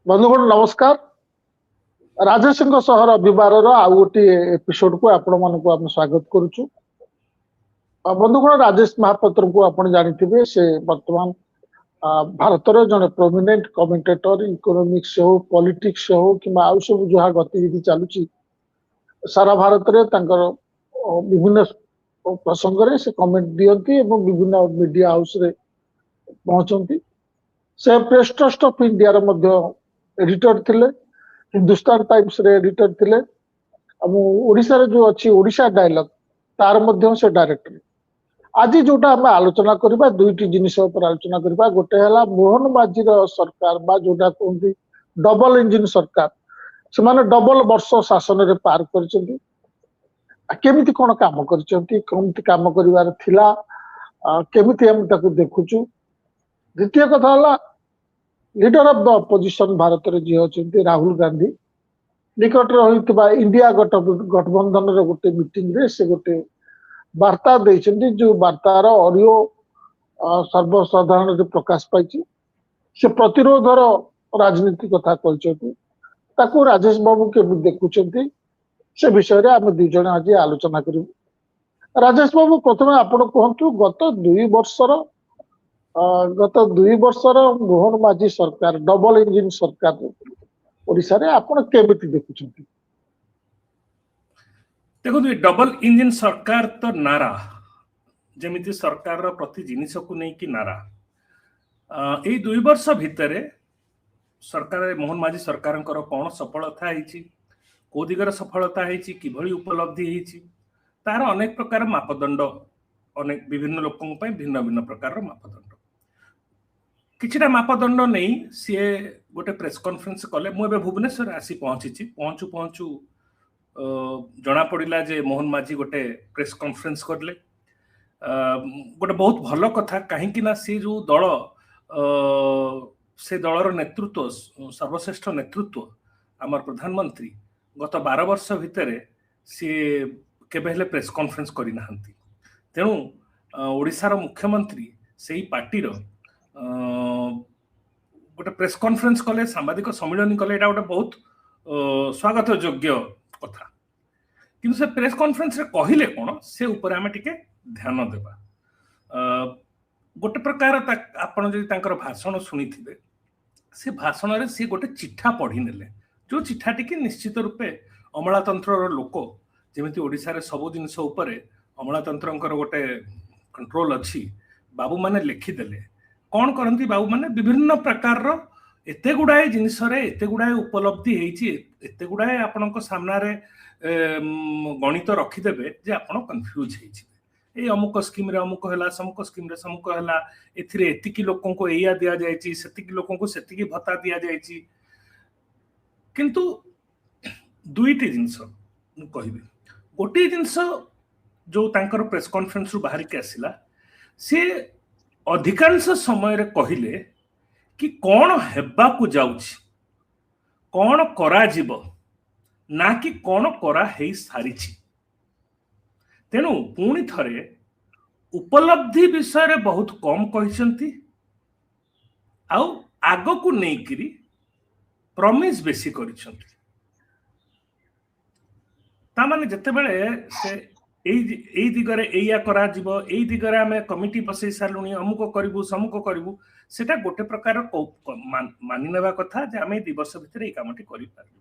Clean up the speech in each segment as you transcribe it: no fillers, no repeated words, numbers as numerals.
बंधुगण नमस्कार। राजेश रविवार आउ गोटे एपिसोड को आपण मान स्वागत करुचु। बंधुगण राजेश महापात्र को आप जानी से वर्तमान भारत जड़े प्रोमिनेंट कमेंटेटर इकोनॉमिक्स हो पॉलिटिक्स हो कि आउ सब जहाँ गतिविधि चलुची सारा भारत में विभिन्न प्रसंग रे से कमेंट दियंती एवं विभिन्न मीडिया हाउस रे पहुंचती। से प्रेस ट्रस्ट ऑफ इंडिया रे मध्य एडिटर थिले, हिंदुस्तान टाइम्स रे एडिटर थिले, ओडिशा रे जो अच्छी ओडिशा डायलॉग तार मध्य से डायरेक्टर। आज जोटा आम आलोचना करबा दुईटी जिनिस ऊपर आलोचना करबा। गोटे हला मोहन माझी सरकार बा जोटा कहते डबल इंजिन सरकार से माने डबल वर्ष शासन रे पार करचंती। केमिति कोन काम करचंती, केमिति काम करिवार थिला, केमिति हम ताकू देखुचु। द्वितीय कथा हला leader of the opposition Bharat रे जी होचंती राहुल गांधी निकट रे होइतबा इंडिया गठबंधन रे गोटे मीटिंग रे से गोटे वार्ता देइछंती। जो वार्तार ऑडियो सर्वसाधारण रे प्रकाश पाइछि। से प्रतिरोधर राजनीति कथा कहचंती। ताकू राजेश बाबू के देखुचंती से विषय रे हम दुई जण आज आलोचना करिबु। राजेश बाबू प्रथमे आपण कहंतु गत दुई वर्षर मोहन माझी सरकार डबल इंजिन सरकार ओडिशा रे आपण केमिति देखुचंती? देखो डबल इंजिन सरकार तो नारा जमिति सरकार रो प्रति जिनिस को नहीं कि नारा एई 2 वर्ष भितरे सरकार मोहन माझी सरकार कौन सफलता है, को दिगर सफलता है, किभली उपलब्धि है, तार अनेक प्रकार मापदंड अनेक विभिन्न लोकों पे भिन्न भिन्न प्रकार मापदंड किछिटा मापदंड नहीं सी गोटे प्रेस कॉन्फ्रेंस कले। मुझे भुवनेश्वर आसी पहुंची पहुंचु पहुंचु जना पड़ा जे मोहन माझी गोटे प्रेस कॉन्फ्रेंस करले। गोटे बहुत भल कथा कहीं ना सी जो दल से दलर नेतृत्व सर्वश्रेष्ठ नेतृत्व आमर प्रधानमंत्री गत 12 वर्ष भितर सी केबे प्रेस कॉन्फ्रेंस करना। तेणु ओडिशार मुख्यमंत्री से पार्टी गोटे प्रेस कॉन्फ्रेंस कले, सांबादिक सम्मेलन कले, एटा गोटे बहुत स्वागत योग्य कथा। किंतु से प्रेस कॉन्फ्रेंस रे कहिले कोन से ऊपर आमे टिके ध्यान देबा। गोटे प्रकार आपण जदि तांकर भाषण सुनिथिबे से भाषण रे से गोटे चिठा पढ़ी नेले। जो चिठा टिके निश्चित रूपे अमलातंत्र लोक जेमिति ओडिसा रे सब जिनिस ऊपर अमलातंत्रंकर गोटे कंट्रोल अछि। बाबू माने लिखि देले कौन करती बाबू माने विभिन्न प्रकार एते गुड़ाए जिनिस एते गुड़ाए उपलब्धि होती एते गुड़ाए आपण सामने गणित रखिदेवे जे आपण कन्फ्यूज हो अमुक स्कीम रे अमुक है, समुक स्कीम रे समुक है, एथिरे एतिकी लोकों को एया दिया जायछि, सेतिकी लोकों को सेतिकी भत्ता दिया जायछि। किंतु दुईटी जिनिस कहबी। गोटे जिनिस जो तांकर प्रेस कॉन्फ्रेंस रु बाहर के आसिला से अधिकांश समय रे कहिले कि कौन हेबा को जाउछि, कौन करा जीव ना कि कौन करा हेई सारिछि। तेणु पुणी थरे उपलब्धि विषय रे बहुत कम कहिसंती आउ आगो को नेकिरी प्रॉमिस बेसी करिसंती। ता माने जते बेले से एई दिगरे एया करा जीव, एई दिगरे आमे कमिटी बसई सालुनी, अमुक करिवु समुक करिवु, सेटा गोटे प्रकार मानि नेबा कथा जे आमे 2 वर्ष भितर एई कामटी करि पारबु।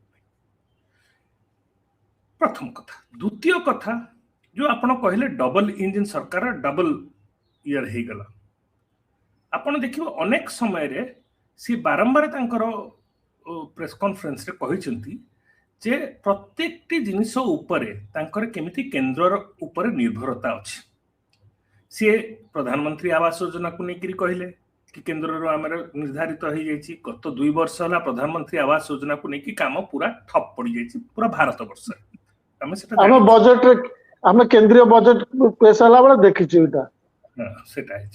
प्रथम कथा। द्वितीय कथा जो आपण कहले डबल इंजिन सरकार डबल ईयर हे गला। आपण देखिबो अनेक समय रे सी बारंबार तांकर प्रेस कॉन्फ्रेंस रे कहिसंती जे प्रत्येक जिनिस उपरे तांकर केमिति केंद्र उपरे निर्भरता अछि। सी प्रधानमंत्री आवास योजना को लेकर कहले कि केंद्र रो आमर निर्धारित हो जाइछि। गत 2 वर्ष हला प्रधानमंत्री आवास योजना को लेकर काम पूरा ठप पड़ी जाइछि पूरा भारत वर्ष। हम सेटा हम बजट रे हम केंद्रीय बजट पेश हला बळे देखिछि एटा। हां सेटा है।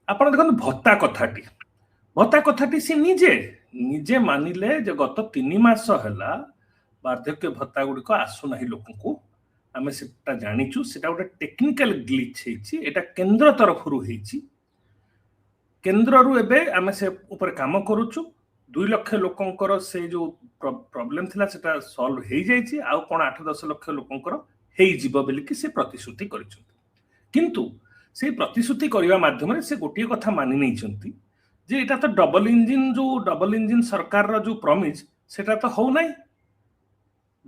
आपण देखन भत्ता कथाटी से निजे मानिले जे गत 3 मास हला वार्धक्य भत्ता गुड़िक आसुना लोक आम से जाचु। से गोटे टेक्निकल ग्लिच है, केंद्र तरफ केंद्र रु एबे आमे से ऊपर काम करूछु। 2 लक्ष लोकंकर से जो प्रॉब्लम थिला सेटा सॉल्व हेई जाइछि आ कोन 8-10 लक्ष लोकंकर हेई जीव बेली कि से प्रतिश्रुति करिसंती किंतु से प्रतिश्रुति करिवा माध्यम से गोटे कथा मानि नै छंती जे एटा तो डबल इंजिन सरकार रो जो प्रॉमिस सेटा तो हो नै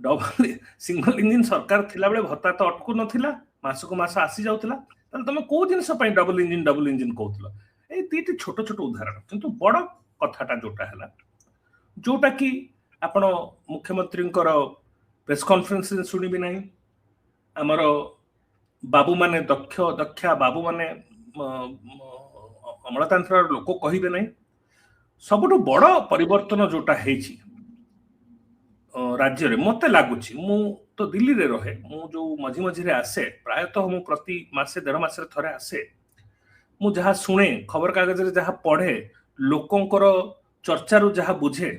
डबल सिंगल इंजिन सरकार थिला बेले भत्ता तो अटकु नथिला मासको मास आसी जाउतला तले तमे को जिंस पई डबल इंजिन कहतला ए तीटी छोट छोट उदाहरण किंतु बड़ कथाटा जोटा कि आपण मुख्यमंत्री प्रेस कॉन्फ्रेंस सुनिबि नाही हमर बाबू माने दक्षा बाबू माने अमलतांत्र लोक कहिबे नाही सबटु बड़ परिवर्तन जोटा हेछि राज्य रे मते लागुछि मु तो दिल्ली रे रहे मु जो मझी मझी रे आसे प्रायतः मु प्रति मासे 1.5 मास रे थरे आसे मु जहा सुने खबर कागज रे जहा पढ़े लोकंकर चर्चा रु जहा बुझे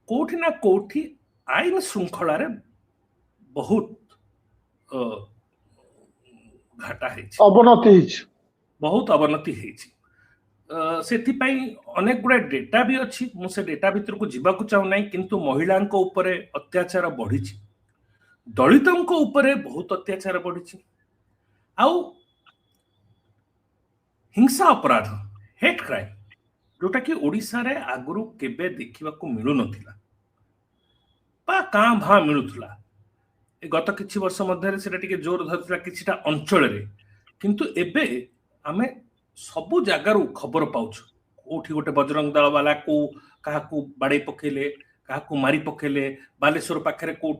कोठी ना कोठी आईन श्रृंखला रे बहुत घाटा हेछि बहुत अवनति हेछि सेथिपाई अनेक गुडा डेटा भी अच्छी मुझे डेटा भीतर को जीवाकू चाहू ना किंतु महिलांक उपरे अत्याचार बढ़ी दलितंक उपरे बहुत अत्याचार बढ़ी आउ हिंसा अपराध हेट क्राइम जोटा कि ओडिशा रे आगुरु केबे देखिबाकू मिलु नथिला बा कां भा मिलुथला गत किछि वर्ष मध्य सेटा टिके जोर धरथिला किछिटा अंचल रे किंतु एबे आमे सबु जगार खबर पाउछ कोठी गोटे बजरंग दल वाला को काहाकू बाड़े पकेले काहाकू मारी पकेले बालेश्वर पाखरे को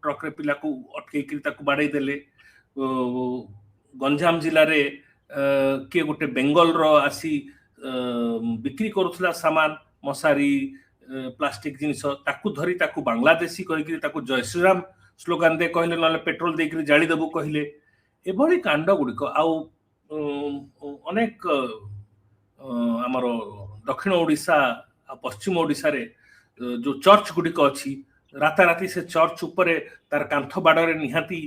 ट्रक रे पिला को अटके कि ताकू बाड़े देले गंजाम जिल्ला रे के गोटे बेंगल रो आसी बिक्री करूथला सामान मसारी प्लास्टिक जिनिस ताकू धरी ताकू बांग्लादेशी कहि कि ताकू जय श्री राम स्लोगान दे कहले नले पेट्रोल दे कि जाली देबू कहले एभली कांड गुडिक आउ अनेक आमर दक्षिण ओडिशा पश्चिम ओडिशा रे जो चर्च गुडिक अछि राताराती से चर्च उपरे तार कांथ बाडरे निहाती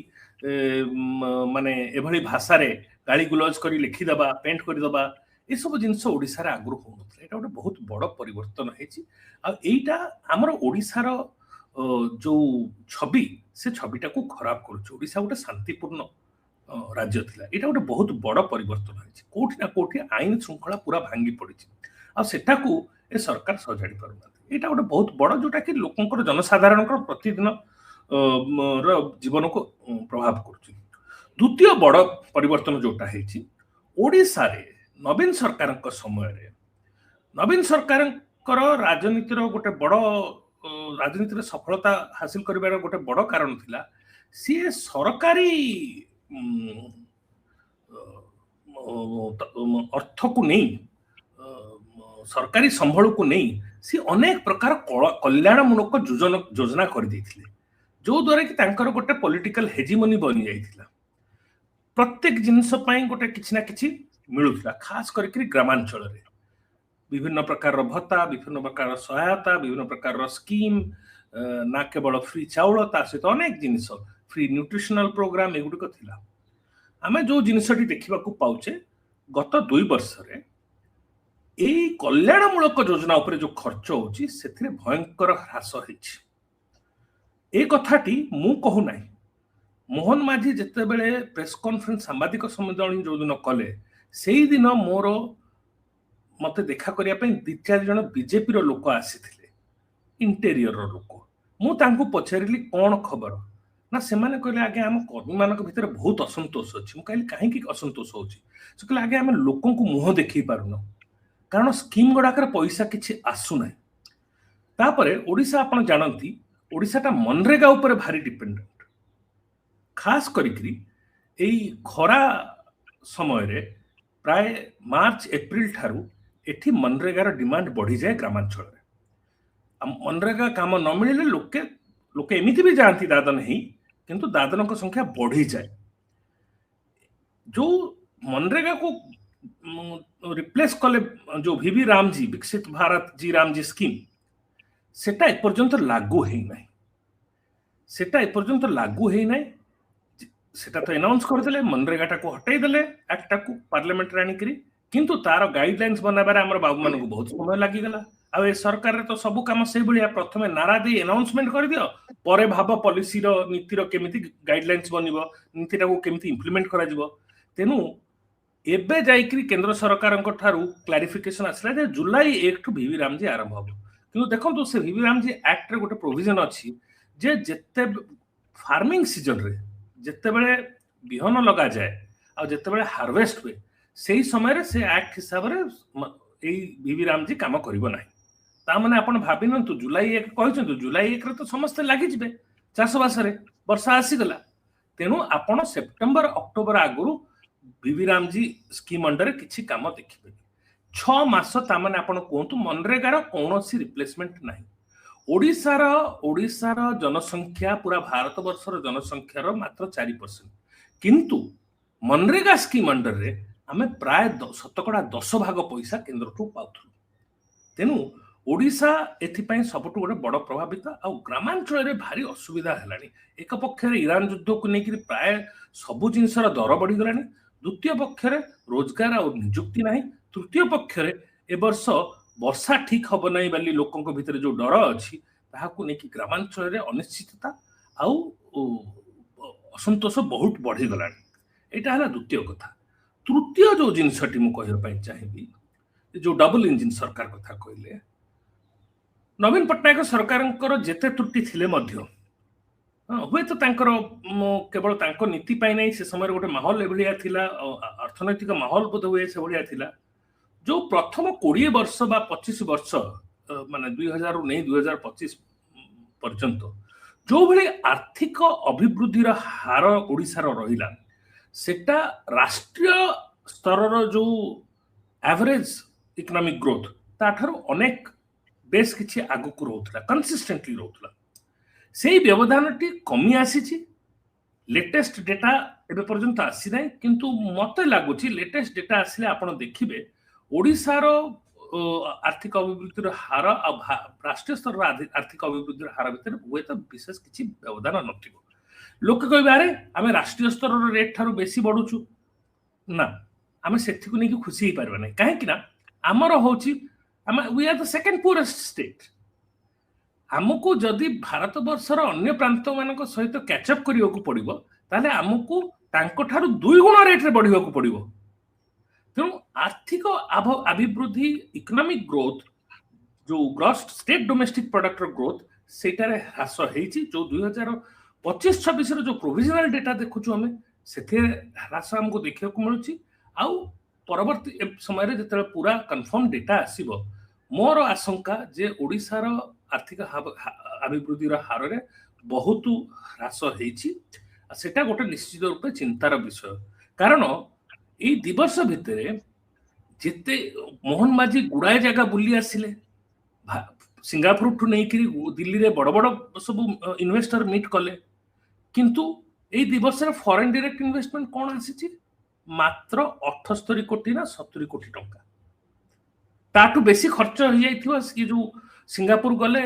माने एभली भाषा रे गाली गुलज करी लिखि दबा पेंट करी दबा ए सब जिंस ओडिशा रे आगुर हो नथले एटा गोटे बहुत बड़ परिवर्तन हेछि आ एटा हमर ओडिशा रो जो छवि से छविटा को खराब करूछ ओडिशा गोटे शांतिपूर्ण राज्य थिला एटा गोटे बहुत बड़ परिवर्तन होइछि कोठी ना कोठी आईन श्रृंखला पूरा भांगी पड़िछि आ सेटा को ए सरकार सजाडी पारुना एटा गोटे बहुत बड़ जोटा कि लोकंकर जनसाधारण प्रतिदिन जीवन को प्रभाव करुछि द्वितीय बड़ परिवर्तन जोटा हेछि ओडिशा रे नवीन सरकार समय रे नवीन सरकार राजनीति गोटे बड़ राजनीति रे सफलता हासिल करिवार गोटे बड़ कारण थिला सी सरकारी अर्थ को नहीं सरकारी संबल को नहीं सी अनेक प्रकार कल्याणमूलक योजना कर देथिले जो द्वारा कि तांकर गोटे पॉलिटिकल हेजिमनी बनी जाइथिला प्रत्येक जिंस पई गोटे किछि ना किछि मिलुथिला खास करके ग्रामांचल रे विभिन्न प्रकार भत्ता विभिन्न प्रकार सहायता विभिन्न प्रकार स्कीम ना केवल फ्री चाउल ता सहित अनेक जिनिस फ्री न्यूट्रिशनल प्रोग्राम एगुडिक थिला आमे जो जिनिसटी देखिबा को पाउचे गत 2 वर्ष रे एई कल्याणमूलक योजना उपरे जो खर्च होची सेथिरे भयंकर ह्रास हेछि ए कथाटी मु कहू नाही मोहन माझी जेते बेले प्रेस कॉन्फ्रेंस सांबादिक सम्मेलन जो दिन कले सेही दिन मोर मते देखा करिया पे 2-4 जन बीजेपी रो लोक आसीथिले इंटेरियर रो लोक मु तांको पछारिली कोन खबर ना से माने कहले आगे हम कर्मी मानक भितर बहुत असंतोष अछि मु कहली काहे कि असंतोष होछि से कहले आगे हम लोकन को मुह देखि पारुनो कारण स्कीम गुडाकर पैसा किछि आसु नै तापरे ओडिसा आपण जानंती ओडिसाटा मनरेगा ऊपर भारी डिपेंडेंट खास करिकरी एई खरा समय रे प्राय मार्च एप्रिल ठारू एठी मनरेगा रो डिमांड बढ़ी जाए ग्रामांचल रे मनरेगा काम न मिले लोके एमिति भी जानती दादन ही किंतु दादन को संख्या बढ़ी जाए जो मनरेगा को रिप्लेस कले जो वीवी रामजी विकसित भारत जी रामजी स्कीम सेटा एपर्यंत लागू है नहीं सेटा एपर्यंत लागू है नहीं सेटा तो अनाउंस कर देले मनरेगा को हटाई देले एक्टा को पार्लियामेंट रानी करी किंतु तार गाइडलाइंस बनाबार हमर बाबू मानको बहुत समय लागि गला ଆଉ ଏ ସରକାରରେ ତ ସବୁ କାମ ସେଇଭଳିଆ, ପ୍ରଥମେ ନାରା ଦେଇ ଆନାଉନ୍ସମେଣ୍ଟ କରିଦିଅ, ପରେ ଭାବ ପଲିସିର ନୀତିର କେମିତି ଗାଇଡଲାଇନ୍ସ ବନିବ, ନୀତିଟାକୁ କେମିତି ଇମ୍ପ୍ଲିମେଣ୍ଟ କରାଯିବ। ତେଣୁ ଏବେ ଯାଇକରି କେନ୍ଦ୍ର ସରକାରଙ୍କ ଠାରୁ କ୍ଲାରିଫିକେସନ ଆସିଲା ଯେ ଜୁଲାଇ 1 ଠୁ ଭିଭି ରାମଜି ଆରମ୍ଭ ହବ। କିନ୍ତୁ ଦେଖନ୍ତୁ ସେ ଭିଭି ରାମଜି ଆକ୍ଟରେ ଗୋଟେ ପ୍ରୋଭିଜନ ଅଛି ଯେ ଯେତେ ଫାର୍ମିଂ ସିଜନରେ ଯେତେବେଳେ ବିହନ ଲଗାଯାଏ ଆଉ ଯେତେବେଳେ ହାର୍ଭେଷ୍ଟ ହୁଏ ସେଇ ସମୟରେ ସେ ଆକ୍ଟ ହିସାବରେ ଏଇ ଭିଭି ରାମଜି କାମ କରିବ ନାହିଁ। ତା ମାନେ ଆପଣ ଭାବି ନିଅନ୍ତୁ ଜୁଲାଇ 1 କହିଛନ୍ତି, ଜୁଲାଇ 1 ରେ ତ ସମସ୍ତେ ଲାଗିଯିବେ ଚାଷବାସରେ, ବର୍ଷା ଆସିଗଲା। ତେଣୁ ଆପଣ ସେପ୍ଟେମ୍ବର ଅକ୍ଟୋବର ଆଗରୁ ଭିଭି ରାମଜି ସ୍କିମ୍ ଅଣ୍ଡରରେ କିଛି କାମ ଦେଖିବେ। 6 ମାସ ତାମାନେ ଆପଣ କୁହନ୍ତୁ ମନରେଗାର କୌଣସି ରିପ୍ଲେସମେଣ୍ଟ ନାହିଁ। ଓଡ଼ିଶାର ଜନସଂଖ୍ୟା ପୁରା ଭାରତ ବର୍ଷର ଜନସଂଖ୍ୟାର ମାତ୍ର 4%, କିନ୍ତୁ ମନରେଗା ସ୍କିମ୍ ଅଣ୍ଡରରେ ଆମେ ପ୍ରାୟ 10% ପଇସା କେନ୍ଦ୍ରଠୁ ପାଉଥିଲୁ। ତେଣୁ ଓଡ଼ିଶା ଏଥିପାଇଁ ସବୁଠୁ ଗୋଟେ ବଡ଼ ପ୍ରଭାବିତ। ଆଉ ଗ୍ରାମାଞ୍ଚଳରେ ଭାରି ଅସୁବିଧା ହେଲାଣି। ଏକ ପକ୍ଷରେ ଇରାନ ଯୁଦ୍ଧକୁ ନେଇକରି ପ୍ରାୟ ସବୁ ଜିନିଷର ଦର ବଢିଗଲାଣି, ଦ୍ୱିତୀୟ ପକ୍ଷରେ ରୋଜଗାର ଆଉ ନିଯୁକ୍ତି ନାହିଁ, ତୃତୀୟ ପକ୍ଷରେ ଏ ବର୍ଷ ବର୍ଷା ଠିକ ହବ ନାହିଁ ବୋଲି ଲୋକଙ୍କ ଭିତରେ ଯୋଉ ଡର ଅଛି ତାହାକୁ ନେଇକି ଗ୍ରାମାଞ୍ଚଳରେ ଅନିଶ୍ଚିତତା ଆଉ ଅସନ୍ତୋଷ ବହୁତ ବଢିଗଲାଣି। ଏଇଟା ହେଲା ଦ୍ୱିତୀୟ କଥା। ତୃତୀୟ ଯୋଉ ଜିନିଷଟି ମୁଁ କହିବା ପାଇଁ ଚାହିଁବି, ଯୋଉ ଡବଲ ଇଞ୍ଜିନ ସରକାର କଥା କହିଲେ, ନବୀନ ପଟ୍ଟନାୟକ ସରକାରଙ୍କର ଯେତେ ତ୍ରୁଟି ଥିଲେ ମଧ୍ୟ ହୁଏତ ତାଙ୍କର କେବଳ ତାଙ୍କ ନୀତି ପାଇଁ ନାହିଁ, ସେ ସମୟରେ ଗୋଟେ ମାହୋଲ ଏଭଳିଆ ଥିଲା, ଅର୍ଥନୈତିକ ମାହୋଲ ବୋଧ ହୁଏ ସେଭଳିଆ ଥିଲା। ଯୋଉ ପ୍ରଥମ 20 ବର୍ଷ ବା 25 ବର୍ଷ ମାନେ 2000 ନେଇ 2025 ପର୍ଯ୍ୟନ୍ତ ଯୋଉଭଳି ଆର୍ଥିକ ଅଭିବୃଦ୍ଧିର ହାର ଓଡ଼ିଶାର ରହିଲା, ସେଟା ରାଷ୍ଟ୍ରୀୟ ସ୍ତରର ଯୋଉ ଆଭରେଜ ଇକୋନୋମିକ ଗ୍ରୋଥ ତାଠାରୁ ଅନେକ ବେଶ କିଛି ଆଗକୁ ରହୁଥିଲା, କନସିଷ୍ଟେଣ୍ଟଲି ରହୁଥିଲା। ସେଇ ବ୍ୟବଧାନଟି କମି ଆସିଛି। ଲେଟେଷ୍ଟ ଡେଟା ଏବେ ପର୍ଯ୍ୟନ୍ତ ଆସିନାହିଁ, କିନ୍ତୁ ମତେ ଲାଗୁଛି ଲେଟେଷ୍ଟ ଡେଟା ଆସିଲେ ଆପଣ ଦେଖିବେ ଓଡ଼ିଶାର ଆର୍ଥିକ ଅଭିବୃଦ୍ଧିର ହାର ଆଉ ରାଷ୍ଟ୍ରୀୟ ସ୍ତରର ଆର୍ଥିକ ଅଭିବୃଦ୍ଧିର ହାର ଭିତରେ ହୁଏତ ବିଶେଷ କିଛି ବ୍ୟବଧାନ ନଥିବ। ଲୋକେ କହିବେ ଆରେ ଆମେ ରାଷ୍ଟ୍ରୀୟ ସ୍ତରର ରେଟ୍ ଠାରୁ ବେଶୀ ବଢୁଛୁ। ନା, ଆମେ ସେଥିକୁ ନେଇକି ଖୁସି ହେଇପାରିବା ନାହିଁ। କାହିଁକି ନା ଆମର ହଉଛି we are the second poorest state। ଆମକୁ ଯଦି ଭାରତ ବର୍ଷର ଅନ୍ୟ ପ୍ରାନ୍ତ ମାନଙ୍କ ସହିତ କ୍ୟାଚଅପ୍ କରିବାକୁ ପଡିବ ତାହେଲେ ଆମକୁ ତାଙ୍କ ଠାରୁ 2 ଗୁଣ ରେଟରେ ବଢିବାକୁ ପଡିବ। ତେଣୁ ଆର୍ଥିକ ଅଭିବୃଦ୍ଧି ଇକୋନୋମିକ ଗ୍ରୋଥ ଯୋଉ ଗ୍ରସ୍ ଷ୍ଟେଟ୍ ଡୋମେଷ୍ଟିକ ପ୍ରଡକ୍ଟର ଗ୍ରୋଥ ସେଇଟାରେ ହ୍ରାସ ହେଇଛି। ଯୋଉ 2025-26 ର ଯୋଉ ପ୍ରୋଭିଜନାଲ ଡେଟା ଦେଖୁଛୁ ଆମେ ସେଥିରେ ହ୍ରାସ ଆମକୁ ଦେଖିବାକୁ ମିଳୁଛି। ଆଉ ପରବର୍ତ୍ତୀ ସମୟରେ ଯେତେବେଳେ ପୁରା କନଫର୍ମ ଡେଟା ଆସିବ, ମୋର ଆଶଙ୍କା ଯେ ଓଡ଼ିଶାର ଆର୍ଥିକ ଅଭିବୃଦ୍ଧିର ହାରରେ ବହୁତ ହ୍ରାସ ହେଇଛି। ସେଟା ଗୋଟେ ନିଶ୍ଚିତ ରୂପେ ଚିନ୍ତାର ବିଷୟ, କାରଣ ଏଇ 2 ବର୍ଷ ଭିତରେ ଯେତେ ମୋହନ ମାଝୀ ଗୁଡାଏ ଜାଗା ବୁଲି ଆସିଲେ, ସିଙ୍ଗାପୁରଠୁ ନେଇକରି ଦିଲ୍ଲୀରେ ବଡ ବଡ ସବୁ ଇନଭେଷ୍ଟର ମିଟ୍ କଲେ, କିନ୍ତୁ ଏଇ 2 ବର୍ଷରେ ଫରେନ୍ ଡାଇରେକ୍ଟ ଇନଭେଷ୍ଟମେଣ୍ଟ କଣ ଆସିଛି? ମାତ୍ର 78 କୋଟି ନା 70 କୋଟି ଟଙ୍କା। ତାଠୁ ବେଶୀ ଖର୍ଚ୍ଚ ହେଇଯାଇଥିବ ସେ ଯୋଉ ସିଙ୍ଗାପୁର ଗଲେ,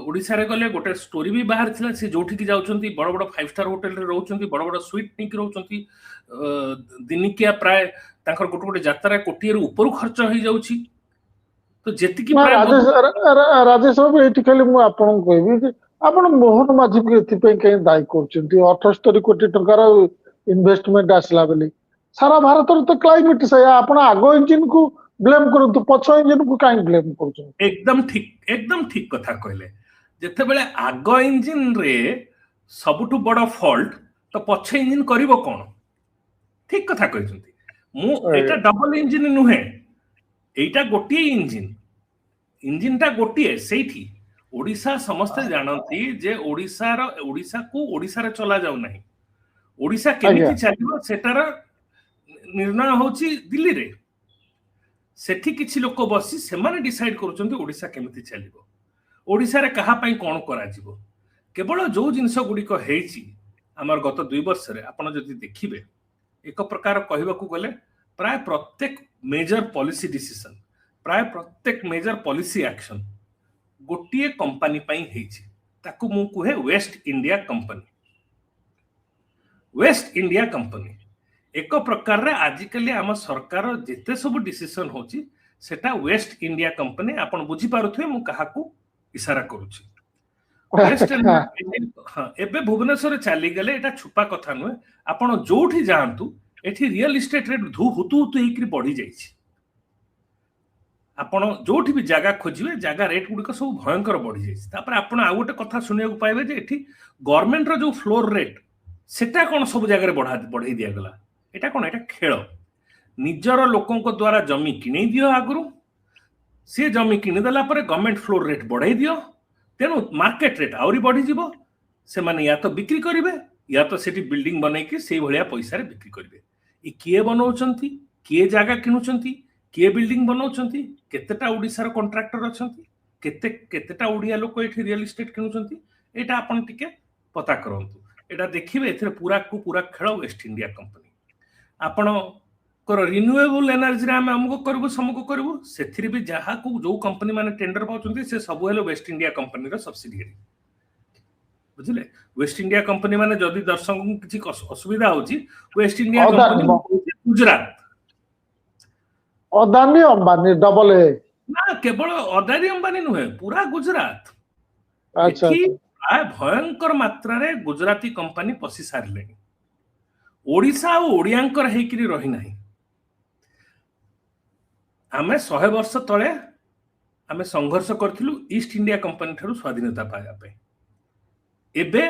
ଓଡ଼ିଶାରେ ଗଲେ ଗୋଟେ ଷ୍ଟୋରି ବି ବାହାର ଥିଲା, ସେ ଯୋଉଠିକି ଯାଉଛନ୍ତି ବଡ ବଡ 5 ଷ୍ଟାର ହୋଟେଲରେ ରହୁଛନ୍ତି, ବଡ ବଡ ସୁଇଟ୍ ନେଇକି ରହୁଛନ୍ତି, ଦିନିକିଆ ପ୍ରାୟ ତାଙ୍କର ଗୋଟେ ଗୋଟେ ଯାତ୍ରା କୋଟିଏରୁ ଉପରୁ ଖର୍ଚ୍ଚ ହେଇଯାଉଛି। ତ ଯେତିକି ରାଜେଶ ବାବୁ, ଏଇଠି ଖାଲି ମୁଁ ଆପଣଙ୍କୁ କହିବି ଯେ ଆପଣ ମୋହନ ମାଝୀକୁ ଏଥିପାଇଁ କାହିଁ ଦାୟୀ କରୁଛନ୍ତି? 78 କୋଟି ଟଙ୍କାର ଇନଭେଷ୍ଟମେଣ୍ଟ ଆସିଲା ବୋଲି ସାରା ଭାରତରେ ତ କ୍ଲାଇମେଟ ସେଇଆ। ଆପଣ ଆଗ ଇଞ୍ଜିନକୁ ବ୍ଲେମ କରନ୍ତୁ, ପଛ ଇଞ୍ଜିନକୁ କାହିଁ ବ୍ଲେମ କରୁଛନ୍ତି? ଏକଦମ ଠିକ କଥା କହିଲେ। ଯେତେବେଳେ ଆଗ ଇଞ୍ଜିନରେ ସବୁଠୁ ବଡ ଫଲ୍ଟ, ତ ପଛ ଇଞ୍ଜିନ କରିବ କଣ? ଠିକ କଥା କହିଛନ୍ତି। ମୁଁ ଏଇଟା ଡବଲ ଇଞ୍ଜିନ ନୁହେଁ, ଏଇଟା ଗୋଟିଏ ଇଞ୍ଜିନଟା ଗୋଟିଏ। ସେଇଠି ଓଡ଼ିଶା ସମସ୍ତେ ଜାଣନ୍ତି ଯେ ଓଡ଼ିଶାକୁ ଓଡ଼ିଶାରେ ଚଲା ଯାଉ ନାହିଁ। ଓଡ଼ିଶା କେମିତି ଚାଲିବ ସେଟାର ନିର୍ଣ୍ଣୟ ହଉଛି ଦିଲ୍ଲୀରେ। ସେଠି କିଛି ଲୋକ ବସି ସେମାନେ ଡିସାଇଡ କରୁଛନ୍ତି ଓଡ଼ିଶା କେମିତି ଚାଲିବ, ଓଡ଼ିଶାରେ କାହା ପାଇଁ କଣ କରାଯିବ। କେବଳ ଯୋଉ ଜିନିଷ ଗୁଡ଼ିକ ହେଇଛି ଆମର ଗତ 2 ବର୍ଷରେ ଆପଣ ଯଦି ଦେଖିବେ, ଏକ ପ୍ରକାର କହିବାକୁ ଗଲେ ପ୍ରାୟ ପ୍ରତ୍ୟେକ ମେଜର ପଲିସି ଡିସିସନ, ପ୍ରାୟ ପ୍ରତ୍ୟେକ ମେଜର ପଲିସି ଆକ୍ସନ ଗୋଟିଏ କମ୍ପାନୀ ପାଇଁ ହେଇଛି। ତାକୁ ମୁଁ କୁହେ West India Company. West India Company ଏକ ପ୍ରକାରରେ ଆଜିକାଲି ଆମ ସରକାର ଯେତେ ସବୁ ଡିସିସନ ହଉଛି सेटा वेस्ट इंडिया कंपनी आपण बुझी पारुथुए मु काहाकू इशारा करूची वेस्ट हां एबे भुवनेश्वर चली गले एटा छुपा कथा नुहे आपण जोठी जानतु एठी रियल एस्टेट रेट धु हुतु हुतु हेकरी बढ़ी जाइछि आपण जोठी भी जगह खोजिबे जगह रेट गुडिक सब भयंकर बढ़ी जाइछि तापर आपण आ गोटे कथा सुनिया को पाइबे जे एठी गवर्नमेंट रो जो फ्लोर रेट सेटा कोन सब जगह रे बढ़ाई दिया गला एटा कोन एटा खेल निजर लोकों को द्वारा जमी किनै दियो आगुरु से जमी किनि देला पर गवर्नमेंट फ्लोर रेट बढ़ाई दियो तेनु मार्केट रेट आउरी बढ़ी जीवो से माने या तो बिक्री करिवे या तो सेठी बिल्डिंग बनै कि सेही भलिया पैसा रे बिक्री करिवे ई किए बनौचंती किए जागा किनुचंती किए बिल्डिंग बनौचंती केतेटा ओडिसा रो कॉन्ट्रैक्टर अछंती केतेटा ओडिया लोक एठी रियल एस्टेट किनुचंती एटा आपण टिके पता करंतु एटा देखिबे एथरे पूरा को पूरा खेल वेस्ट इंडिया कंपनी आपण कर रिन्यूएबल एनर्जी रे हम हमको करबो समको करबो सेथिरि भी जहा को जो कंपनी माने टेंडर पाउचंती से सब हेलो वेस्ट इंडिया कंपनी रो सब्सिडियरी बुझले वेस्ट इंडिया कंपनी माने जदी दर्शक को किछि असुविधा होची waste India company Gujarat Adani Ambani double A ना केवल अदानी अंबानी नुहे पूरा गुजरात अच्छा प्राय भयंकर मात्रा रे गुजराती कंपनी पसी सारले ओडिसा और ओडियांकर हेकिरी रही नाही आमे 100 वर्ष तले आमे संघर्ष करथिलु ईस्ट इंडिया कंपनी थारु स्वाधीनता पाया पे एबे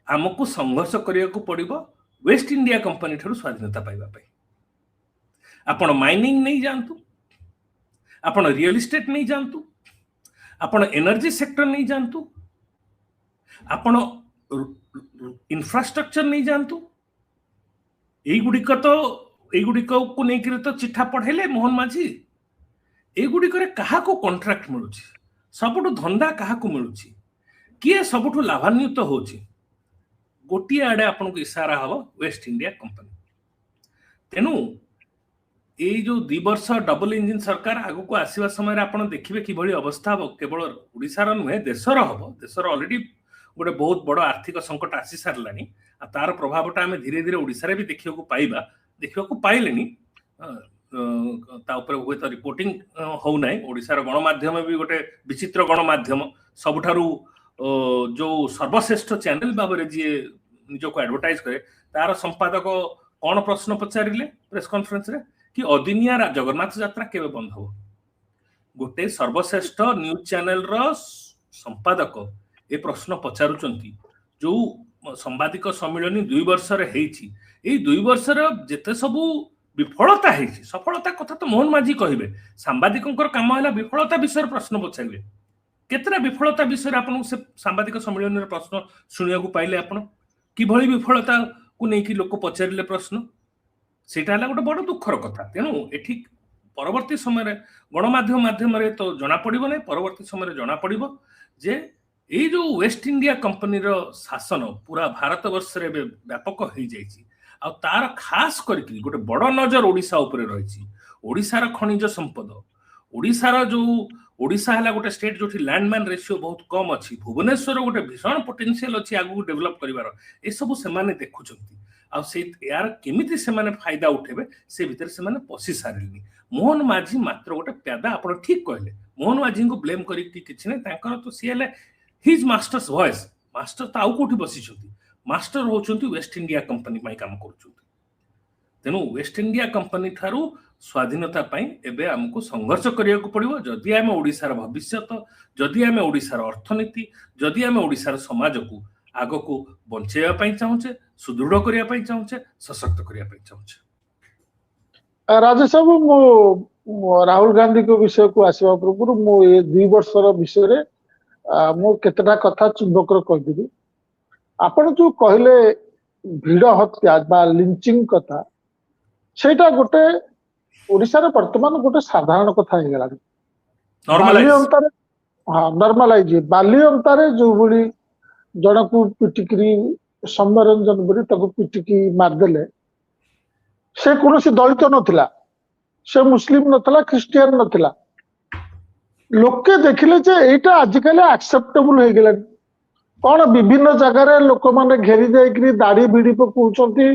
हमकु संघर्ष करिया को पड़िबो वेस्ट इंडिया कंपनी थारु स्वाधीनता पाइबा पे आपण माइनिंग नहीं जानतु आपण रियल एस्टेट नहीं जानतु आपण एनर्जी सेक्टर नहीं जानतु आपण इंफ्रास्ट्रक्चर नहीं जानतु एई गुडिक को नेकिरे तो चिठा पढेले मोहन माझी एई गुडिक रे काहा को कॉन्ट्रैक्ट मिलुची सबटु धंदा काहा को मिलुची किए सबटु लाभान्वित होची गोटी आडे आपन को इशारा हबो वेस्ट इंडिया कंपनी तेनु एई जो 2 वर्ष डबल इंजन सरकार आगु को आसीबा समय रे आपन देखिबे कि भली अवस्था हो केवल ओडिसा रो नुहे देशर हबो देशर ऑलरेडी गोटे बहुत बड़ आर्थिक संकट आसी सारलानी आ तार प्रभावटा आमे धीरे धीरे ओडिसा रे भी देखियो को पाइलेनी ता ऊपर हुए तो रिपोर्टिंग हो नाही ओडिसा रो गणमाध्यम भी गोटे विचित्र गणमाध्यम सबठारु जो सर्वश्रेष्ठ चैनल बाबरे जे निजो को एडवर्टाइज करे तार संपादक कोन प्रश्न पचारिले प्रेस कॉन्फ्रेंस रे कि अदिनिया जगन्नाथ यात्रा केबे बंद हो गोटे सर्वश्रेष्ठ न्यूज चैनल रो संपादक ए प्रश्न पचारुचंती जो संवादिक सम्मेलन 2 वर्ष रे हेची ए 2 वर्ष रे जेते सबु विफलता हेची सफलता कथा तो मोहन माझी कहिबे सांबादिकंकर काम हैला विफलता विषय प्रश्न पचारिबे केतरा विफलता विषय आपन से सांबादिक सम्मेलन रे प्रश्न सुनिया को पाइले आपन कि भली विफलता को नै कि लोक पचारिले प्रश्न सेटा हला गोटे बड़ दुखर कथा तेनु एठी परवर्ती समय रे गणमाध्यम माध्यम रे तो जणा पड़िबो नै परवर्ती समय रे जणा पड़िबो जे ए जो वेस्ट इंडिया कंपनी रो शासन पूरा भारत वर्ष रे व्यापक हो जाइछि आ तार खास करके गोटे बड़ नजर ओडिसा ऊपर रहिछि ओडिसा रो खनिज संपद ओडिसा रो जो ओडिसा हला गोटे स्टेट जोठी लैंडमैन रेशियो बहुत कम अछि भुवनेश्वर गोटे भीषण पोटेंशियल अछि आगु डेवलप करिवार ए सब से माने देखुचंती आ से यार केमिति से माने फायदा उठेबे से भीतर से माने पसी सारिलनी मोहन माझी मात्र गोटे प्यादा आपण ठीक कहले मोहन माझी को ब्लेम करी किछि नै तांकर तो सिएले हिज मास्टर्स वॉइस मास्टर तो आउ कोठी बसिछंती मास्टर होचंती वेस्ट इंडिया कंपनी माई काम करछंती तेनु वेस्ट इंडिया कंपनी थारु स्वाधीनता पाई एबे हमको संघर्ष करिया को पड़िबो जदि आमे ओडिसा रो भविष्यत जदि आमे ओडिसा रो अर्थनीति जदि आमे ओडिसा रो समाज को आगो को बंचेया पाई चाहूचे सुदृढ़ करिया पाई चाहूचे सशक्त करिया पाई चाहूचे राजेश बाबू मो राहुल गांधी को विषय को आसीबा पूर्व मो ए 2 वर्ष रो विषय रे मो केतटा कथा चुंबक कहदेवी आपण जो कहले भिड़ हत्या बा लिंचिंग कथा सेटा गोटे ओडिसा रे वर्तमान गोटे साधारण कथा हे गेला नॉर्मलाइज बाली अंतारे जो भली जनकू पिटिकरी सम्मरंजन बरी तको पिटिकी मार देले से कोनोसी दलित नथिला से मुस्लिम नथिला क्रिश्चियन नथिला लोके देखिले जे एटा आजिकल एक्सेप्टेबल हो गेला कौन विभिन्न जगह लोक माने घेरी जाइकरी दाढ़ी भिड़ी पकाउछंती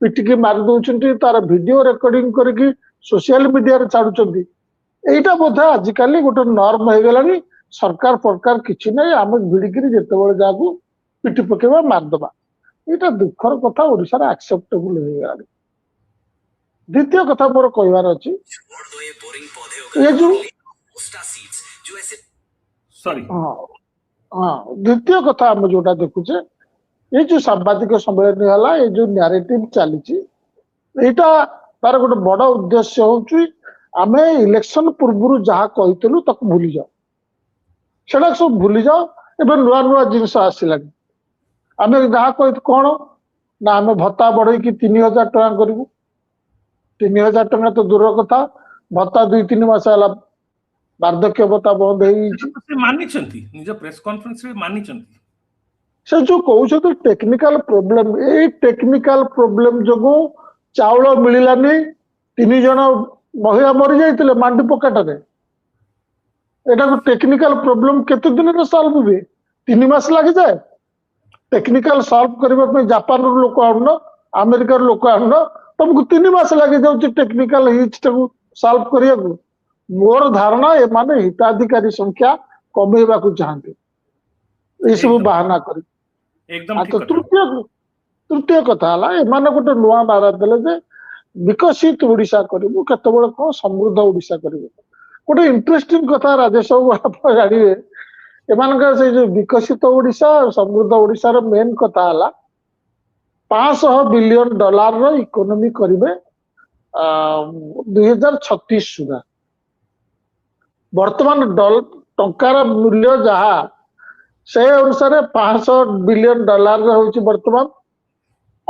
पिटिकी मार दउछंती तार वीडियो रिकॉर्डिंग करके सोशल मीडिया रे छाडुछंती এইটা ବୋଧେ ଆଜିକାଲି ଗୋଟେ ନର୍ମ ହେଇଗଲାଣି। ସରକାର ଫରକାର କିଛି ନାହିଁ, ଆମେ ଭିଡିକିରି ଯେତେବେଳେ ଯାହାକୁ ପିଟି ପକେଇବା ମାରିଦବା। ଏଇଟା ଦୁଃଖର କଥା, ଓଡିଶାରେ ଆକ୍ସେପ୍ଟେବୁଲ ହେଇଗଲାଣି। ଦ୍ୱିତୀୟ କଥା ମୋର କହିବାର ଅଛି, ଏ ଯୋଉ ସରି ଦ୍ୱିତୀୟ କଥା ଆମେ ଯୋଉଟା ଦେଖୁଛେ, ଏଇ ଯୋଉ ସାମ୍ବାଦିକ ସମ୍ମିଳନୀ ହେଲା, ଏଇ ଯୋଉ ନ୍ୟାରେଟିଭ ଚାଲିଛି, ଏଇଟା ତାର ଗୋଟେ ବଡ ଉଦ୍ଦେଶ୍ୟ ହଉଛି ଆମେ ଇଲେକ୍ସନ ପୂର୍ବରୁ ଯାହା କହିଥିଲୁ ତାକୁ ଭୁଲିଯାଉ, ସେଟା ସବୁ ଭୁଲିଯାଉ। ଏବେ ନୂଆ ନୂଆ ଜିନିଷ ଆସିଲାଣି। ଆମେ ଯାହା କହିଛୁ କଣ ନା, ଆମେ ଭତ୍ତା ବଢେଇକି 3,000 ଟଙ୍କା କରିବୁ। 3,000 ଟଙ୍କା ତ ଦୂର କଥା, ଭତ୍ତା 2-3 ମାସ ହେଲା ବାର୍ଦ୍ଧକ୍ୟ ଭତ୍ତା ବନ୍ଦ ହେଇଯାଇଛି। ସେ ମାନିଛନ୍ତି, ନିଜ ପ୍ରେସ କନଫରେନ୍ସରେ ମାନିଛନ୍ତି। ସେ ଯୋଉ କହୁଛନ୍ତି ଟେକ୍ନିକାଲ ପ୍ରୋବ୍ଲେମ, ଏଇ ଟେକ୍ନିକାଲ ପ୍ରୋବ୍ଲେମ ଯୋଗୁ ଚାଉଳ ମିଳିଲାନି, 3 ଜଣ ମହିଳା ମରି ଯାଇଥିଲେ ମାଣ୍ଡି ପକାଟରେ। ଏଟାକୁ ଟେକ୍ନିକାଲ ପ୍ରୋବ୍ଲେମ କେତେ ଦିନରେ ସଲ୍ଭ ହୁଏ? 3 ମାସ ଲାଗିଯାଏ। ଟେକ୍ନିକାଲ ସଲ୍ଭ କରିବା ପାଇଁ ଜାପାନର ଲୋକ ଆଣୁନ, ଆମେରିକାର ଲୋକ ଆଣୁନ, ତମକୁ 3 ମାସ ଲାଗିଯାଉଛି ଟେକ୍ନିକାଲ ହିଚଟାକୁ ସଲ୍ଭ କରିବାକୁ। ମୋର ଧାରଣା ଏମାନେ ହିତାଧିକାରୀ ସଂଖ୍ୟା କମେଇବାକୁ ଚାହାନ୍ତି ଏସବୁ ବାହାନା କରି। ତୃତୀୟ କଥା ହେଲା, ଏମାନେ ଗୋଟେ ନୂଆ ନାରା ଦେଲେ ଯେ ବିକଶିତ ଓଡିଶା କରିବୁ, କେତେବେଳେ କଣ ସମୃଦ୍ଧ ଓଡିଶା କରିବୁ। ଗୋଟେ ଇଣ୍ଟରେଷ୍ଟିଂ କଥା ରାଜେଶ ବାବୁ ଆପଣ ଜାଣିବେ, ଏମାନଙ୍କର ସେଇ ଯୋଉ ବିକଶିତ ଓଡିଶା ସମୃଦ୍ଧ ଓଡିଶାର ମେନ୍ କଥା ହେଲା $500 ବିଲିୟନ ଇକୋନୋମି କରିବେ 2036 ସୁଦ୍ଧା। ବର୍ତ୍ତମାନ ଟଙ୍କାର ମୂଲ୍ୟ ଯାହା, ସେ ଅନୁସାରେ $500 ବିଲିୟନ ହଉଛି ବର୍ତ୍ତମାନ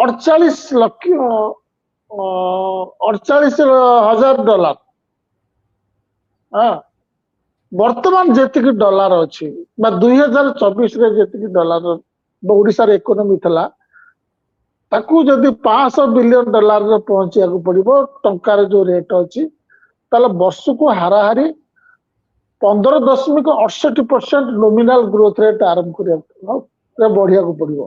48,000 ଡଲାର। ବର୍ତ୍ତମାନ ଯେତିକି ଡଲାର ଅଛି ବା 2024ରେ ଯେତିକି ଡଲାର ଓଡିଶାର ଇକୋନୋମି ଥିଲା, ତାକୁ ଯଦି $500 ବିଲିୟନ ପହଞ୍ଚିବାକୁ ପଡିବ ଟଙ୍କାର ଯୋଉ ରେଟ୍ ଅଛି, ତାହେଲେ ବର୍ଷକୁ ହାରାହାରି 15.68% ନୋମିନାଲ ଗ୍ରୋଥ ରେଟ୍ ଆରମ୍ଭ କରିବାକୁ ବଢିବାକୁ ପଡିବ।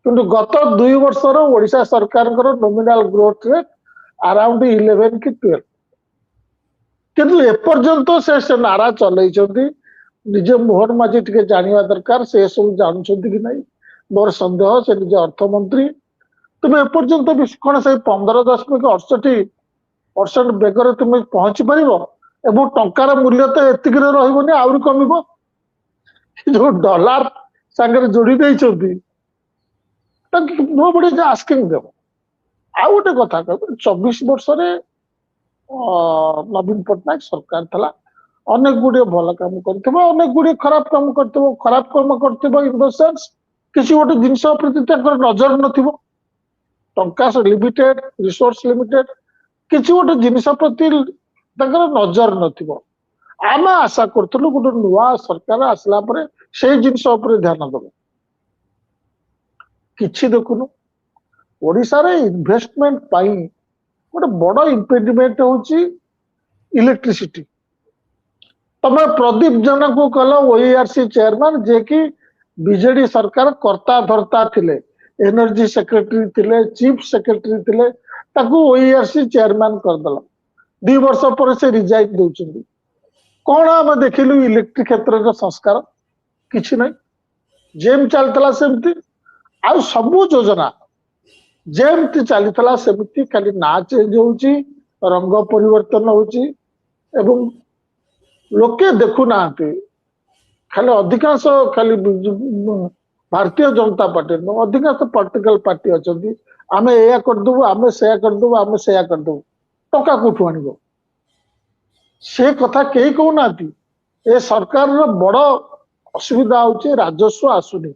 କିନ୍ତୁ ଗତ 2 ବର୍ଷର ଓଡିଶା ସରକାରଙ୍କର ନୋମିନାଲ ଗ୍ରୋଥ ରେଟ୍ ଆରାଉଣ୍ଡ 11 କି 12। କିନ୍ତୁ ଏପର୍ଯ୍ୟନ୍ତ ସେ ନାରା ଚଲେଇଛନ୍ତି। ନିଜେ ମୋହନ ମାଝୀ ଟିକେ ଜାଣିବା ଦରକାର, ସେ ସବୁ ଜାଣୁଛନ୍ତି କି ନାହିଁ ମୋର ସନ୍ଦେହ। ସେ ନିଜ ଅର୍ଥମନ୍ତ୍ରୀ, ତୁମେ ଏପର୍ଯ୍ୟନ୍ତ ବି କଣ ସେଇ 15.68% ବେଗରେ ତୁମେ ପହଞ୍ଚି ପାରିବ? ଏବଂ ଟଙ୍କାର ମୂଲ୍ୟ ତ ଏତିକିରେ ରହିବନି, ଆହୁରି କମିବ। ଯୋଉ ଡଲାର ସାଙ୍ଗରେ ଯୋଡି ଦେଇଛନ୍ତି, nobody is asking them। ଆଉ ଗୋଟେ କଥା କହିବି, 24 ବର୍ଷରେ ନବୀନ ପଟ୍ଟନାୟକ ସରକାର ଥିଲା, ଅନେକ ଗୁଡିଏ ଭଲ କାମ କରିଥିବ, ଅନେକ ଗୁଡିଏ ଖରାପ କାମ କରିଥିବ। ଖରାପ କାମ କରିଥିବ ଇନ୍ ଦ ସେନ୍ସ କିଛି ଗୋଟେ ଜିନିଷ ପ୍ରତି ତାଙ୍କର ନଜର ନଥିବ, ଟଙ୍କା ଲିମିଟେଡ, ରିସୋର୍ସ ଲିମିଟେଡ, କିଛି ଗୋଟେ ଜିନିଷ ପ୍ରତି ତାଙ୍କର ନଜର ନଥିବ। ଆମେ ଆଶା କରୁଥିଲୁ ଗୋଟେ ନୂଆ ସରକାର ଆସିଲା ପରେ ସେଇ ଜିନିଷ ଉପରେ ଧ୍ୟାନ ଦେବ। କିଛି ଦେଖୁନୁ। ଓଡିଶାରେ ଇନଭେଷ୍ଟମେଣ୍ଟ ପାଇଁ ଗୋଟେ ବଡ ଇମ୍ପେଡିମେଣ୍ଟ ହଉଛି ଇଲେକ୍ଟ୍ରିସିଟି। ତମେ ପ୍ରଦୀପ ଜେନାକୁ କଲ OERC ଚେୟାରମ୍ୟାନ, ଯିଏକି ବିଜେଡି ସରକାର କର୍ତ୍ତା ଧର୍ତ୍ତା ଥିଲେ, ଏନର୍ଜି ସେକ୍ରେଟାରୀ ଥିଲେ, ଚିଫ ସେକ୍ରେଟାରୀ ଥିଲେ, ତାକୁ OERC ଚେୟାରମ୍ୟାନ କରିଦେଲ। 2 ବର୍ଷ ପରେ ସେ ରିଜାଇନ ଦଉଛନ୍ତି। କଣ ଆମେ ଦେଖିଲୁ ଇଲେକ୍ଟ୍ରିକ କ୍ଷେତ୍ରରେ ସଂସ୍କାର? କିଛି ନାହିଁ, ଯେମିତି ଚାଲିଥିଲା ସେମିତି। ଆଉ ସବୁ ଯୋଜନା ଯେମିତି ଚାଲିଥିଲା ସେମିତି, ଖାଲି ନା ଚେଞ୍ଜ ହଉଛି, ରଙ୍ଗ ପରିବର୍ତ୍ତନ ହଉଛି, ଏବଂ ଲୋକେ ଦେଖୁନାହାନ୍ତି। ଖାଲି ଅଧିକାଂଶ ଖାଲି ଭାରତୀୟ ଜନତା ପାର୍ଟି ନୁହଁ, ଅଧିକାଂଶ ପଲିଟିକାଲ ପାର୍ଟି ଅଛନ୍ତି, ଆମେ ଏଇଆ କରିଦବୁ, ଆମେ ସେଇଆ କରିଦବୁ, ଆମେ ସେଇଆ କରିଦବୁ। ଟଙ୍କା କୋଉଠୁ ଆଣିବ? ସେ କଥା କେହି କହୁନାହାନ୍ତି। ଏ ସରକାରର ବଡ ଅସୁବିଧା ହଉଛି ରାଜସ୍ୱ ଆସୁନି।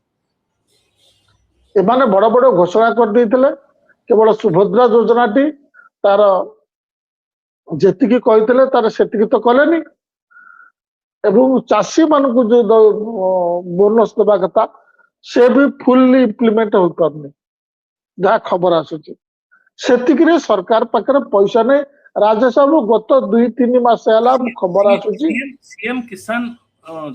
ଏମାନେ ବଡ ବଡ ଘୋଷଣା କରିଦେଇଥିଲେ, କେବଳ ସୁଭଦ୍ରା ଯୋଜନାଟି ତାର ଯେତିକି କହିଥିଲେ ତାର ସେତିକି ତ କଲେନି, ଏବଂ ଚାଷୀ ମାନଙ୍କୁ ଯୋଉ ବୋନସ ଦେବା କଥା ସେ ବି ଫୁଲି ଇମ୍ପ୍ଲିମେଣ୍ଟ ହୋଇପାରୁନି, ଯାହା ଖବର ଆସୁଛି। ସେତିକିରେ ସରକାର ପାଖରେ ପଇସା ନାହିଁ। ରାଜେଶ ବାବୁ, ଗତ 2-3 ମାସ ହେଲା ଖବର ଆସୁଛି ସିଏମ କିଷାନ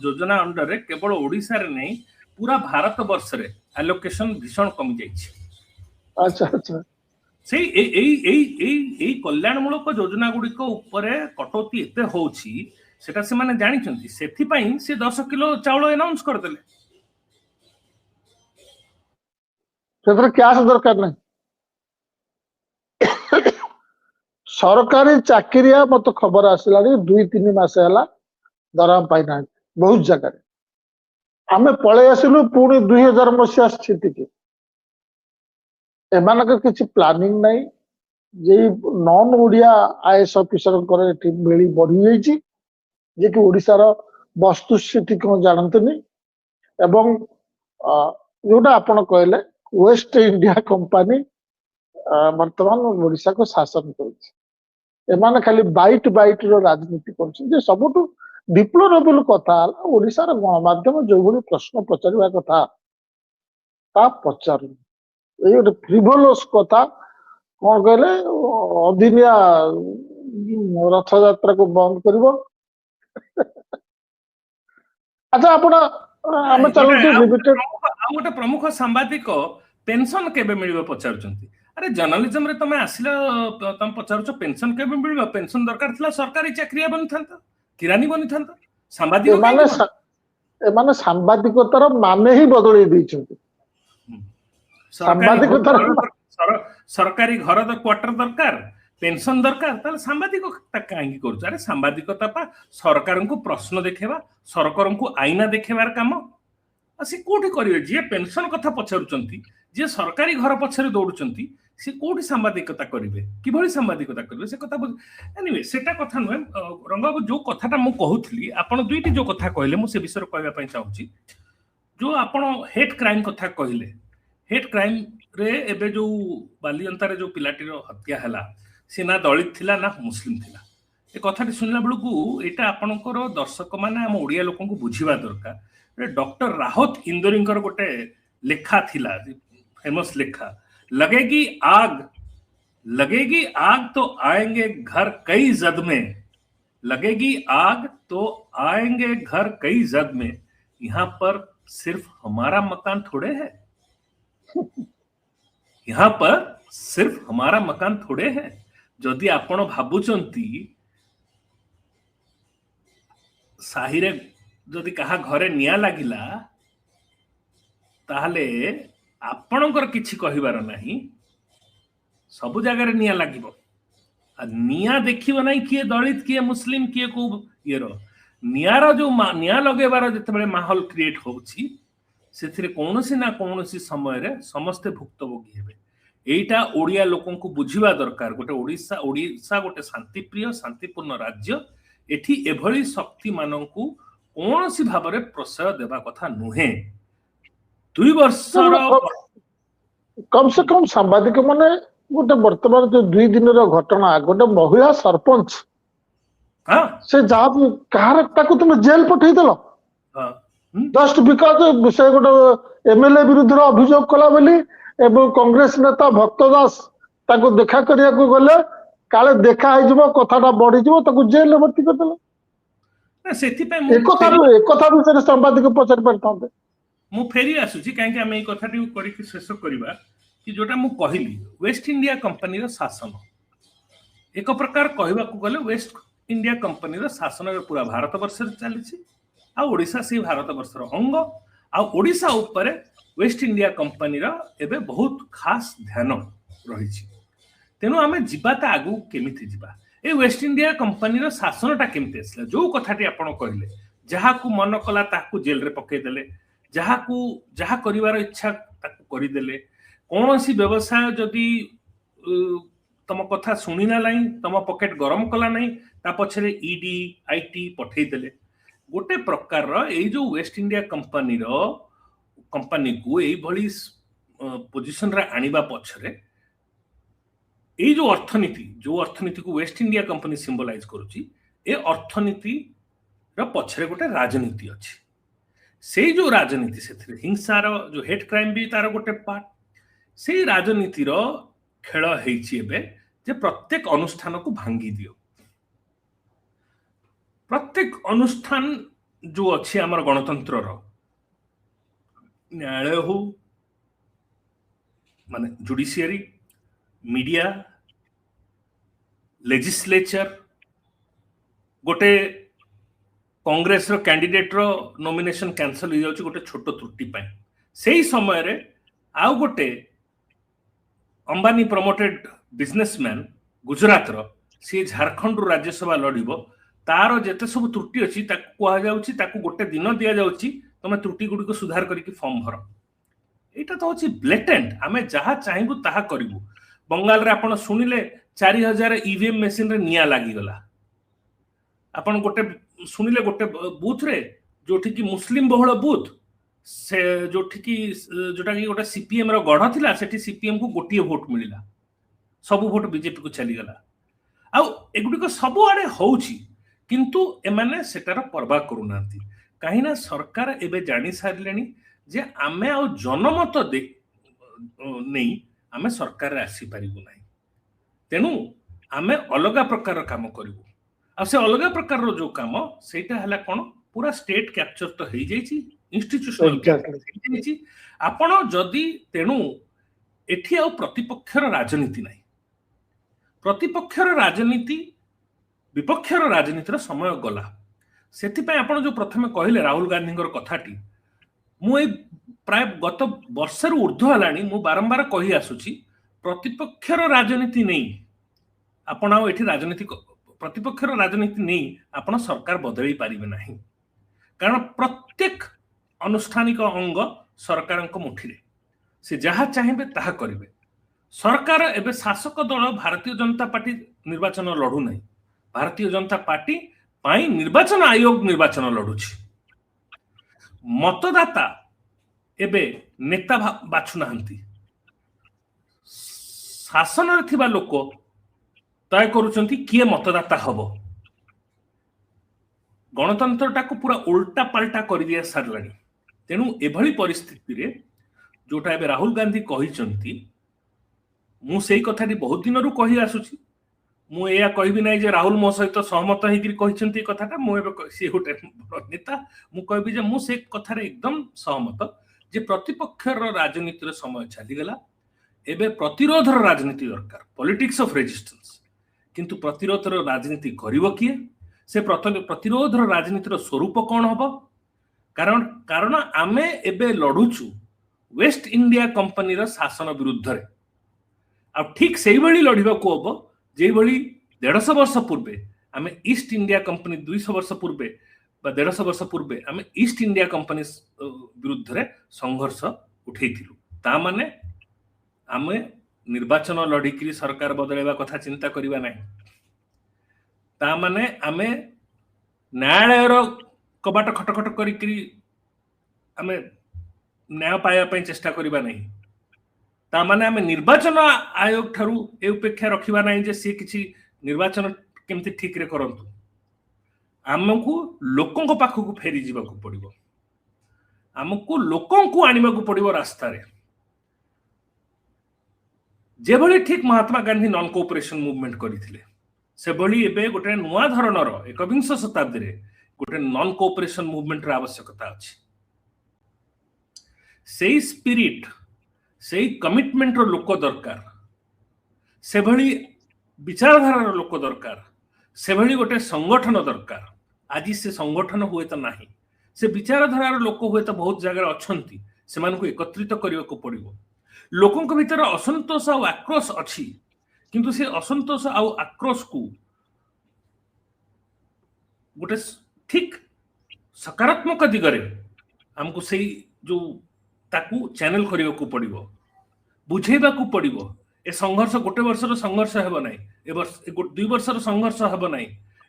ଯୋଜନା ଅଣ୍ଡରରେ କେବଳ ଓଡିଶାରେ ନାହିଁ, ପୁରା ଭାରତ ବର୍ଷରେ ଆଲୋକେସନ ଭୀଷଣ କମି ଯାଇଛି। ଆଚ୍ଛା ଆଚ୍ଛା, ସେଇ ଏଇ କଲ୍ୟାଣମୂଳକ ଯୋଜନା ଗୁଡିକ ଉପରେ କଟୌତି ଏତେ ହଉଛି ସେଟା ସେମାନେ ଜାଣିଛନ୍ତି, ସେଥିପାଇଁ ସେ 10 କିଲୋ ଚାଉଳ ଆନାଉନ୍ସ କରିଦେଲେ। ସେଥିରେ କ୍ୟାସ୍ ଦରକାର ନାହିଁ। ସରକାରୀ ଚାକିରିଆ ମତେ ଖବର ଆସିଲାଣି 2-3 ମାସ ହେଲା ଦରମା ପାଇନାହାନ୍ତି ବହୁତ ଜାଗାରେ। ଆମେ ପଳେଇ ଆସିଲୁ ପୁଣି 2000 ମସିହା ସ୍ଥିତିକି। ଏମାନଙ୍କ କିଛି ପ୍ଲାନିଂ ନାହିଁ। ଯେ ନନ୍ ଓଡିଆ ଆଇଏଏସ୍ ଅଫିସରଙ୍କର ଏଠି ମିଳି ବଢି ଯାଇଛି, ଯେ କି ଓଡିଶାର ବସ୍ତୁସ୍ଥିତି କଣ ଜାଣନ୍ତିନି। ଏବଂ ଯୋଉଟା ଆପଣ କହିଲେ ୱେଷ୍ଟ ଇଣ୍ଡିଆ କମ୍ପାନୀ ବର୍ତ୍ତମାନ ଓଡିଶାକୁ ଶାସନ କରୁଛି। ଏମାନେ ଖାଲି ବାଇଟ୍ ର ରାଜନୀତି କରୁଛନ୍ତି। ଯେ ସବୁଠୁ ଡିପ୍ଲୋରେବୁଲ କଥା ହେଲା ଓଡିଶାର ଗଣମାଧ୍ୟମ ଯୋଉଭଳି ପ୍ରଶ୍ନ ପଚାରିବା କଥା ତା ପଚାରୁନି। ଏଇ ଗୋଟେ ଫ୍ରିଭୋଲସ୍ କଥା। କଣ କହିଲେ ଅଦିନିଆ ରଥଯାତ୍ରାକୁ ବନ୍ଦ କରିବ। ଆଚ୍ଛା ଆପଣ ଆମେ ଚାଲୁଛୁ ଲିମିଟେଡ। ଆଉ ଗୋଟେ ପ୍ରମୁଖ ସାମ୍ବାଦିକ ପେନସନ କେବେ ମିଳିବ ପଚାରୁଛନ୍ତି। ଆରେ ଜର୍ଣ୍ଣାଲିଜମରେ ତମେ ଆସିଲ, ତମେ ପଚାରୁଛ ପେନସନ କେବେ ମିଳିବ? ପେନସନ ଦରକାର ଥିଲା ସରକାରୀ ଚାକିରିଆ ବନିଥାନ୍ତ, କିରାନୀ ବନିଥାନ୍ତ, ସାମ୍ବାଦିକ କାହିଁକି? ଏମାନେ ସାମ୍ବାଦିକତାର ମାନେ ହିଁ ବଦଳେଇ ଦେଇଛନ୍ତି। ସରକାରୀ ଘର କ୍ୱାର୍ଟର ଦରକାର, ପେନସନ ଦରକାର, ତାହେଲେ ସାମ୍ବାଦିକତା କାହିଁକି କରୁଛ? ଆରେ ସାମ୍ବାଦିକତା ପା ସରକାରଙ୍କୁ ପ୍ରଶ୍ନ ଦେଖେଇବା, ସରକାରଙ୍କୁ ଆଇନା ଦେଖେଇବାର କାମ। ଆଉ ସେ କୋଉଠି କରିବେ? ଯିଏ ପେନସନ କଥା ପଚାରୁଛନ୍ତି, ଯିଏ ସରକାରୀ ଘର ପଛରେ ଦୌଡୁଛନ୍ତି, ସେ କୋଉଠି ସାମ୍ବାଦିକତା କରିବେ? କିଭଳି ସାମ୍ବାଦିକତା କରିବେ ସେ କଥା ଏନିୱେ ସେଟା କଥା ନୁହେଁ। ରଙ୍ଗବାବୁ, ଯୋଉ କଥାଟା ମୁଁ କହୁଥିଲି, ଆପଣ ଦୁଇଟି ଯୋଉ କଥା କହିଲେ ମୁଁ ସେ ବିଷୟରେ କହିବା ପାଇଁ ଚାହୁଁଛି। ଯୋଉ ଆପଣ ହେଟ୍ କ୍ରାଇମ କଥା କହିଲେ, ହେଟ୍ କ୍ରାଇମ ରେ ଏବେ ଯୋଉ ବାଲିଅନ୍ତାରେ ଯୋଉ ପିଲାଟିର ହତ୍ୟା ହେଲା, ସେ ନା ଦଳିତ ଥିଲା ନା ମୁସଲିମ ଥିଲା। ଏ କଥାଟି ଶୁଣିଲା ବେଳକୁ ଏଇଟା ଆପଣଙ୍କର ଦର୍ଶକ ମାନେ ଆମ ଓଡିଆ ଲୋକଙ୍କୁ ବୁଝିବା ଦରକାର। ଡକ୍ଟର ରାହତ ଇନ୍ଦୋରୀଙ୍କର ଗୋଟେ ଲେଖା ଥିଲା, ଫେମସ ଲେଖା, लगेगी आग तो आएंगे घर कई जद में, लगेगी आग तो आएंगे घर कई जद में, यहाँ पर सिर्फ हमारा मकान थोड़े है, यहाँ पर सिर्फ हमारा मकान थोड़े है। जदि आपण भाबुचंती साहिरे जदि कहा घरे निया लागिला ताहले आपणकर किछि कहिबार नाही, सब जगह निया लागिबो। आ निया देखिबो नाही किए दलित किए मुस्लिम किए को येरो नियार जो निया लगेबार जतबेले माहौल क्रिएट होउछि, सेथिरे कोनोसी ना कोनोसी समय रे समस्ते भुक्तभोगी हेबे। एइटा ओडिया लोकन को बुझिबा दरकार। गोटे ओडिशा गोटे शांतिप्रिय शांतिपूर्ण राज्य। एठी एभली शक्ति माननकु कोनोसी भाबरे प्रश्रय देबा कथा नुहे। 2 वर्षर कम से कम सांबादिक माने गोटे वर्तमान जो 2 दिन घटना, गोटे महिला सरपंच से जहाँ कहार ताकू तुम जेल पठेदेल जस्ट बिकॉज से गोटे एमएलए विरुद्ध अभियोग कला बोली एवं कांग्रेस नेता भक्त दास ताकू देखा करिया को गले काले देखा हो कथाटा बढ़ी जेल भर्ती करदेल। सांबादिक पचारि पारिथांते। मु फेरी आसुची कहीं आम ये कथा शेष करवा कि जोटा मु कहली वेस्ट इंडिया कंपनी शासन एक प्रकार कहवा गले वेस्ट इंडिया कंपनी शासन पूरा भारत वर्ष चली ओडिशा से भारत वर्षर अंग ओडिशा उपरे वेस्ट इंडिया कंपनी एबे बहुत खास ध्यान रही। तेणु आम जाता आगु केमिति जिबा ए वेस्ट इंडिया कंपनी शासनटा केमिति आसला जो कथाटी आपण कहले जहाँ को मन कला ताकू जेल रे पकेदेले जहा करिवार इच्छा ताकू करिदेले कौन सी व्यवसाय जदि तम कथा शुणिना नहीं तम पकेट गरम कला नहीं ता पछरे ईडी आईटी पठेदेले गोटे प्रकार ये जो वेस्ट इंडिया कंपनी को यही भली पोजिशन रे आनिबा पछरे ये जो अर्थनीति को वेस्ट इंडिया कंपनी सिंबलाइज करुची ए अर्थनीति रो पछरे गोटे राजनीति अछि। से जो राजनीति से हिंसार जो हेट क्राइम भी तार गोटे पार्ट से राजनीतिर खेल होइछि जे प्रत्येक अनुष्ठान को भांगी दियो। प्रत्येक अनुष्ठान जो अच्छी आमर गणतंत्र न्यायालय हो माने जुडिशियरी मीडिया लेजिस्लेचर गोटे कांग्रेस रो कैंडिडेट रो नॉमिनेशन कैंसल हो जाउची गोटे छोट त्रुटि पाए सेही समय रे आउ गोटे अंबानी प्रमोटेड बिजनेसमैन गुजरात रो सी झारखंड रो राज्यसभा लड़िबो तार जेते सब त्रुटि अछि ताकू कहा जाउची ताकू गोटे दिन दिया जाउची तमे त्रुटि गुडी को सुधार करिकि फॉर्म भर एटा तो अछि ब्लेटेंट आमे जहा चाहबू ताहा करिवु बंगाल रे आपण सुनिले 4000 ईवीएम मशीन रे निया लागी गला आपण गोटे सुनिले गोटे बूथ रे जोठी की मुस्लिम बहुल बूथ से जोठी की जोटा की गोटे सीपीएम रो गढ़ थिला सेठी सीपीएम को गोटिए वोट मिलिला सब वोट बीजेपी को चली गला आ एगुडी को सब आडे होउची किंतु एमाने सेटार परवा करूनांती काहिना सरकार एबे जानि सारलेनी जे आमे आ जनमत दे नै आमे सरकार रे आसी पारिबु नै तेनु आमे अलगा प्रकार काम करिवु आ से अलगा प्रकार रो जो काम सेटा हला कोन पूरा स्टेट कैप्चर तो हेई जाईची इंस्टीट्यूशनल कैप्चर हेई आपण जदी तेनु एठी आ प्रतिपक्षर राजनीति नै प्रतिपक्षर राजनीति विपक्षर राजनीतिर समय गला सेति पय आपण जो प्रथमे कहिले राहुल गांधी कथाटी मु प्राय गत वर्षर ऊर्ध्व हलानी मु बारंबार कही आसुची प्रतिपक्षर राजनीति नहीं आपण आ एठी राजनीति प्रतिपक्षर राजनीति नहीं आपण सरकार बदलाई पारिबे नाही कारण प्रत्येक अनुष्ठानिक अंग सरकार मुठी से जहा चाहिए ताहा करिवे सरकार एबे शासक दल भारतीय जनता पार्टी निर्वाचन लड़ू नहीं भारतीय जनता पार्टी पाई निर्वाचन आयोग निर्वाचन लड़ुछि मतदाता एबे नेता बाछु नाहंती शासन रे थिबा लोक तय करूचंती किए मतदाता हबो गणतंत्रटा को पूरा उल्टा पाल्टा कर दिया सारलानी तेणु एभली परिस्थिति रे जोटा एबे राहुल गांधी कहिचंती मु सेही कथाटी बहुत दिन रु कहि आसुची मु एया कहबी नै जे राहुल मो सहित सहमत हेकि कहिचंती कथाटा मु एबे से गोटे नेता मु कहबी जे मु से कथा रे एकदम सहमत जे प्रतिपक्षर राजनीतिर समय चली गला एबे प्रतिरोधर राजनीति दरकार पॉलिटिक्स ऑफ रेजिस्टेंस किंतु प्रतिरोधर राजनीति करिवो किए से प्रतिरोधर राजनीतिर स्वरूप कौन हबो कारण कारण आमे एबे लडुचु वेस्ट इंडिया कंपनी रो शासन विरुद्ध रे आ ठीक सेही भली लढिबा को हबो जे भली 150 वर्ष पूर्वे आमे ईस्ट इंडिया कंपनी 200 वर्ष पूर्वे बा 150 वर्ष पूर्वे आमे ईस्ट इंडिया कंपनी विरुद्ध रे संघर्ष उठेइथिलु ता माने आमे निर्वाचन लढिकरी सरकार बदलेबा कथा चिंता करिबा नै ता माने आमे न्यायालय रो कबाट खटखट करिकरी आमे न्याय पाया पई चेष्टा करिबा नै ता माने आमे निर्वाचन आयोग ठारू ए उपेक्षा रखिबा नै जे से किछि निर्वाचन केमति ठीक रे करंतु हमकु लोकन को पाखु को फेरी जीवा को पड़िबो हमकु लोकन को आनिबा को पड़िबो रास्ता रे जे भली ठीक Mahatma Gandhi non cooperation movement करिथिले से भली एबे गोटे नुवा धरणर 21 शताब्दी रे गोटे नॉन कोऑपरेशन मूवमेंट रा आवश्यकता अछि सेही स्पिरिट सेही कमिटमेंट रो लोक दरकार से भली विचारधारा रो लोक दरकार से भली गोटे संगठन दरकार आज से संगठन हुए तो नाही से विचारधारा रो लोक हुए तो बहुत जगह अछंती से मान को एकत्रित करियो को पड़िबो लोकन को भीतर असंतोष आ आक्रोश अछि किंतु से असंतोष आ आक्रोश को गोटे ठीक सकारात्मक दिगरे हमको सेही जो ताकू चैनल करियो को पड़िबो बुझेबा को पड़िबो ए संघर्ष गोटे वर्षर संघर्ष हेबो नै ए वर्ष 2 वर्षर संघर्ष हेबो नै